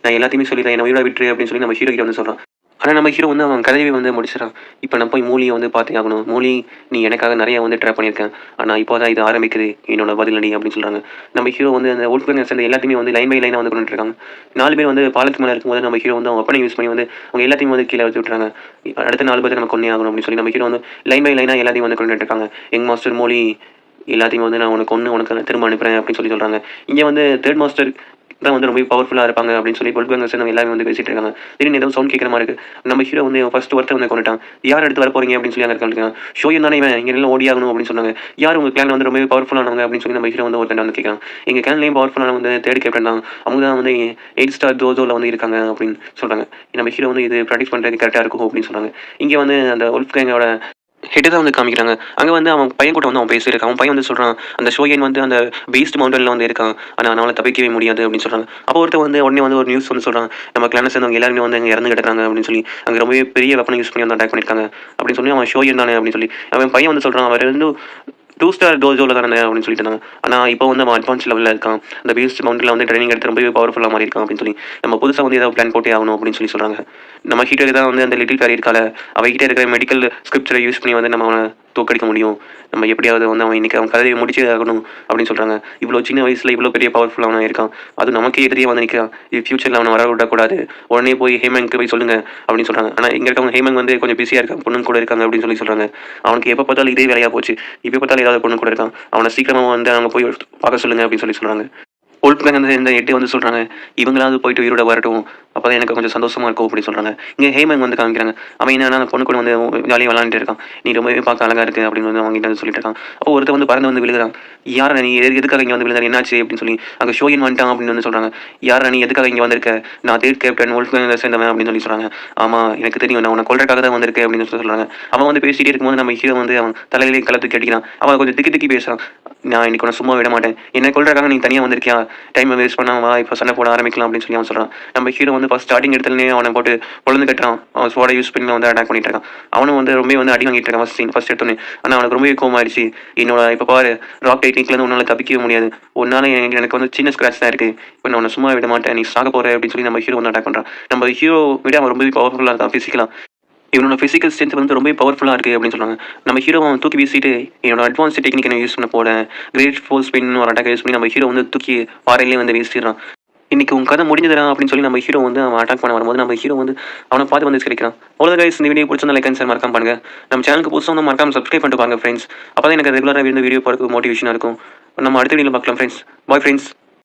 A: நான் எல்லாத்தையுமே சொல்லிடுறேன், என்னை உயிரை விட்டுரு அப்படின்னு சொல்லி நம்ம ஹீரோ கிட்ட வந்து சொல்கிறான். ஆனால் நம்ம ஹீரோ வந்து அவன் கதையை வந்து முடிச்சிடறான். இப்போ நான் போய் மூலியை வந்து பார்த்தே ஆகணும். மூலி நீ எனக்காக நிறைய வந்து ட்ரை பண்ணியிருக்கேன், ஆனால் இப்போ தான் இது ஆரம்பிக்குது என்னோட பதிலடி அப்படின்னு சொல்கிறாங்க. நம்ம ஹீரோ வந்து அந்த உள்புறங்க சேர்ந்த எல்லாத்தையுமே வந்து லைன் பை லைனாக வந்து கொண்டுட்டு இருக்காங்க. 4 பேர் வந்து பாலத்துக்கு மேலே இருக்கும்போது நம்ம ஹீரோ வந்து அவங்க அப்பனை யூஸ் பண்ணி வந்து அவங்க எல்லாத்தையும் வந்து கீழே வச்சு விட்டுறாங்க. அடுத்த 4 பேர் நம்ம கொன்னே ஆகணும் அப்படின்னு சொல்லி நம்ம ஹீரோ வந்து லைன் பை லைனாக எல்லாத்தையும் வந்து கொண்டுட்டு இருக்காங்க. எங் மாஸ்டர் மூலி எல்லாத்தையும் வந்து நான் உனக்கு உனக்கு திரும்ப அனுப்புகிறேன் அப்படின்னு சொல்லி சொல்கிறாங்க. இங்கே வந்து தேர்ட் மாஸ்டர் தான் வந்து ரொம்ப பவர்ஃபுல்லாக இருப்பாங்க அப்படின்னு சொல்லி பொல்பங்கர்ஸ் நம்ம எல்லாமே வந்து பேசிட்டு இருக்காங்க. திடீர்னு ஏதோ சவுண்ட் கேட்குற மாதிரி இருக்குது. நம்ம ஹீரோ வந்து ஃபர்ஸ்ட் ஒருத்தர் வந்து கொண்டுட்டான். யார் எடுத்து வர போறீங்க அப்படின்னு சொல்லி அங்கே இருக்காங்க. ஷோயன் தானே இவன், இங்கே எல்லாம் ஓடியாகணும் அப்படின்னு சொன்னாங்க. யார் உங்கள் கிளான் வந்து ரொம்ப பவர்ஃபுல்லானவங்க அப்படின்னு சொல்லி நம்ம ஹீரோ வந்து ஒருத்தர் வந்து கேட்குறான். எங்கள் கிளான்லேயும் பவர்ஃபுல்லான வந்து தேர்ட் கேப்டன் தான், அவங்க தான் வந்து 8 ஸ்டார் தோசோவில் வந்து இருக்காங்க அப்படின்னு சொல்கிறாங்க. நம்ம ஹீரோ வந்து இது ப்ராக்டிஸ் பண்ணுறதுக்கு கரெக்டாக இருக்கும் அப்படின்னு சொன்னாங்க. இங்கே வந்து அந்த உல்ஃப் கேங்கோட ஹெட்டு தான் வந்து காமிக்கிறாங்க. அங்கே வந்து அவன் பையன் கூட வந்து அவன் பேசியிருக்கான். அவன் பையன் வந்து சொல்கிறான் அந்த ஷோயன் வந்து அந்த பீஸ்ட் மவுண்டனில் வந்து இருக்கான், ஆனால் அவனால் தப்பிக்கவே முடியாது அப்படின்னு சொல்கிறாங்க. அப்போ ஒருத்தர் வந்து உடனே வந்து ஒரு நியூஸ் வந்து சொல்கிறான், நம்ம கிளானை சேர்ந்தவங்க எல்லாருமே வந்து அங்கே இறந்து கிடக்குறாங்க அப்படின்னு சொல்லி அங்கே ரொம்பவே பெரிய வெப்பனை யூஸ் பண்ணி வந்து அட்டாக் பண்ணியிருக்காங்க அப்படின்னு சொல்லி அவன் ஷோயன் தானே அப்படின்னு சொல்லி அவன் பையன் வந்து சொல்கிறான். அவர் வந்து 2 ஸ்டார் டோஜோவில் தானே அப்படின்னு சொல்லிட்டு இருந்தாங்க. ஆனால் இப்போ வந்து அவன் அட்வான்ஸ் லெவலில் இருக்கான், அந்த பீஸ்ட் மவுண்டனில் வந்து ட்ரைனிங் எடுத்து ரொம்பவே பவர்ஃபுல்லாக மாதிரி இருக்கான் அப்படின்னு சொல்லி நம்ம புதுசாக வந்து ஏதாவது பிளான் போட்டே ஆகணும் அப்படின்னு சொல்லி சொல்கிறாங்க. நம்ம ஹீட்டருக்கு தான் வந்து அந்த லிட்டில் ஃபேரி இருக்கால, அவகிட்ட இருக்கிற மெடிக்கல் ஸ்கிரிப்சரை யூஸ் பண்ணி வந்து நம்ம அவனை தோக்கடிக்க முடியும், நம்ம எப்படியாவது வந்து அவன் இன்னைக்கு அவன் கதையை முடிச்சே ஆகணும் அப்படின்னு சொல்கிறாங்க. இவ்வளோ சின்ன வயசில் இவ்வளோ பெரிய பவர்ஃபுல்லாக இருக்கான், அது நமக்கே எதிரியே வந்து நிற்கிறான், இது ஃபியூச்சரில் அவனை வர விடக்கூடாது, உடனே போய் ஹேமங்க்கு போய் சொல்லுங்கள் அப்படின்னு சொல்கிறாங்க. ஆனால் இங்கே இருக்கவங்க ஹேமங் வந்து கொஞ்சம் பிஸியாக இருக்காங்க, பொண்ணு கூட இருக்காங்க அப்படின்னு சொல்லி சொல்கிறாங்க. அவனுக்கு எப்போ பார்த்தாலும் இதே வேலையாக போச்சு, இப்போ பார்த்தாலும் ஏதாவது பொண்ணு கூட இருக்கான், அவனை சீக்கிரமாக வந்து அங்கே போய் பார்க்க சொல்லுங்கள் அப்படின்னு சொல்லி சொல்கிறாங்க. உல்ஃப் கேங் வந்து இந்த 8 வந்து சொல்கிறாங்க, இவங்களாவது போயிட்டு உயிரோட வரட்டும், அப்போ அப்போ தான் எனக்கு கொஞ்சம் சந்தோஷமாக இருக்கும் அப்படின்னு சொல்கிறாங்க. இங்கே ஹேமங் வந்து காமிக்கிறாங்க. அவன் என்னன்னா அந்த பொண்ணு கூட வந்து ஜாலியாக விளாண்டுட்டு இருக்கான். நீ ரொம்பவே பார்க்க அழகாக இருக்குது அப்படின்னு வந்து அவங்ககிட்ட வந்து சொல்லிட்டு இருக்கான். அப்போ ஒருத்தர் வந்து பறந்து வந்து விழுகிறான். யாரா நீ எதுக்காக இங்கே வந்து விழுந்தாரு என்னாச்சு அப்படின்னு சொல்லி அங்கே ஷோயின் வந்துட்டான் அப்படின்னு வந்து சொல்கிறாங்க. யாரா நீ எதுக்காக இங்கே வந்திருக்க? நான் தேர்ட் கேப்டன் உல்ஃப்கேங்கில் சேர்ந்தவன் அப்படின்னு சொல்லி சொல்கிறாங்க. ஆமாம் எனக்கு தெரியும் நான் உன்னை கொல்றதுக்காக தான் வந்திருக்கேன் அப்படின்னு சொல்லி சொல்கிறாங்க. அவன் வந்து பேசிகிட்டே இருக்கும்போது நம்ம ஹீரோ வந்து அவன் தலையிலே கள்ள தூக்கி அடிக்கிறான். அவன் கொஞ்சம் திக்கி திக்கி பேசுகிறான். நான் இன்னைக்கு உன்னை சும்மா விட மாட்டேன். என்னை கொல்றதுக்காக நீ தனியாக வந்திருக்கியா? டைமை வேஸ்ட் பண்ணாம வா இப்போ சண்டை போட ஆரம்பிக்கலாம் அப்படின்னு சொல்லி அவன் சொல்கிறான். நம்ம ஹீரோ வந்து ஃபஸ்ட் ஸ்டார்டிங் இடத்துலயே அவனை போட்டு பொழுது கட்டுறான். அவன் ஸ்வாடை யூஸ் பண்ணி வந்து அட்டாக் பண்ணிட்டு இருக்கான். அவனும் வந்து ரொம்ப வந்து அடி வாங்கிட்டு இருக்கான் ஃபர்ஸ்ட் எடுத்தோன்னே. ஆனால் அவனுக்கு ரொம்பவே கோவமாயிடுச்சு. என்னோட இப்போ பாரு ராக் டெக்னிக்லேருந்து உன்னால் தப்பிக்கவே முடியாது. உன்னால எனக்கு வந்து சின்ன ஸ்க்ராட்ச் தான் இருக்குது. இப்போ நான் உன்னை சும்மா விட மாட்டேன். நீ சாக போகிற அப்படின்னு சொல்லி நம்ம ஹீரோ வந்து அட்டாக் பண்ணுறான். நம்ம ஹீரோ விட அவன் ரொம்பவே பவர்ஃபுல்லாக இருக்கான் ஃபிசிக்கலாக. இவனோட ஃபிசிக்கல் ஸ்ட்ரென்த் வந்து ரொம்ப பவர்ஃபுல்லாக இருக்குது அப்படின்னு சொல்கிறாங்க. நம்ம ஹீரோ அவன் தூக்கி வீசிட்டு என்னோட அட்வான்ஸ் டெக்னிக் நான் யூஸ் பண்ண போகிறேன். கிரேட் ஃபோர்ஸ் ஸ்பின் ஒரு அட்டாக் யூஸ் பண்ணி நம்ம ஹீரோ வந்து தூக்கி பாறையிலே வந்து வீசிடுறான். இன்னைக்கு உன் கதை முடிஞ்சதுடா அப்படின்னு சொல்லி நம்ம ஹீரோ வந்து அவன் அட்டாக் பண்ண வரும்போது நம்ம ஹீரோ வந்து அவனை பார்த்து வந்து கிடைக்கிறான். அவ்வளோ கைஸ் இந்த வீடியோ பிடிச்சிருந்தா லைக் அண்ட் ஷேர் மறக்காம பண்ணுங்க. நம்ம சேனலுக்கு புதுசாக வந்து மறக்காம சப்ஸ்கிரைப் பண்ணிட்டு பாருங்க ஃப்ரெண்ட்ஸ். அப்போ தான் எனக்கு ரெகுலராக இந்த வீடியோ போகிறதுக்கு மோட்டிவேஷனாக இருக்கும். நம்ம அடுத்த வீடியோவில் பார்க்கலாம் ஃப்ரெண்ட்ஸ். Bye friends.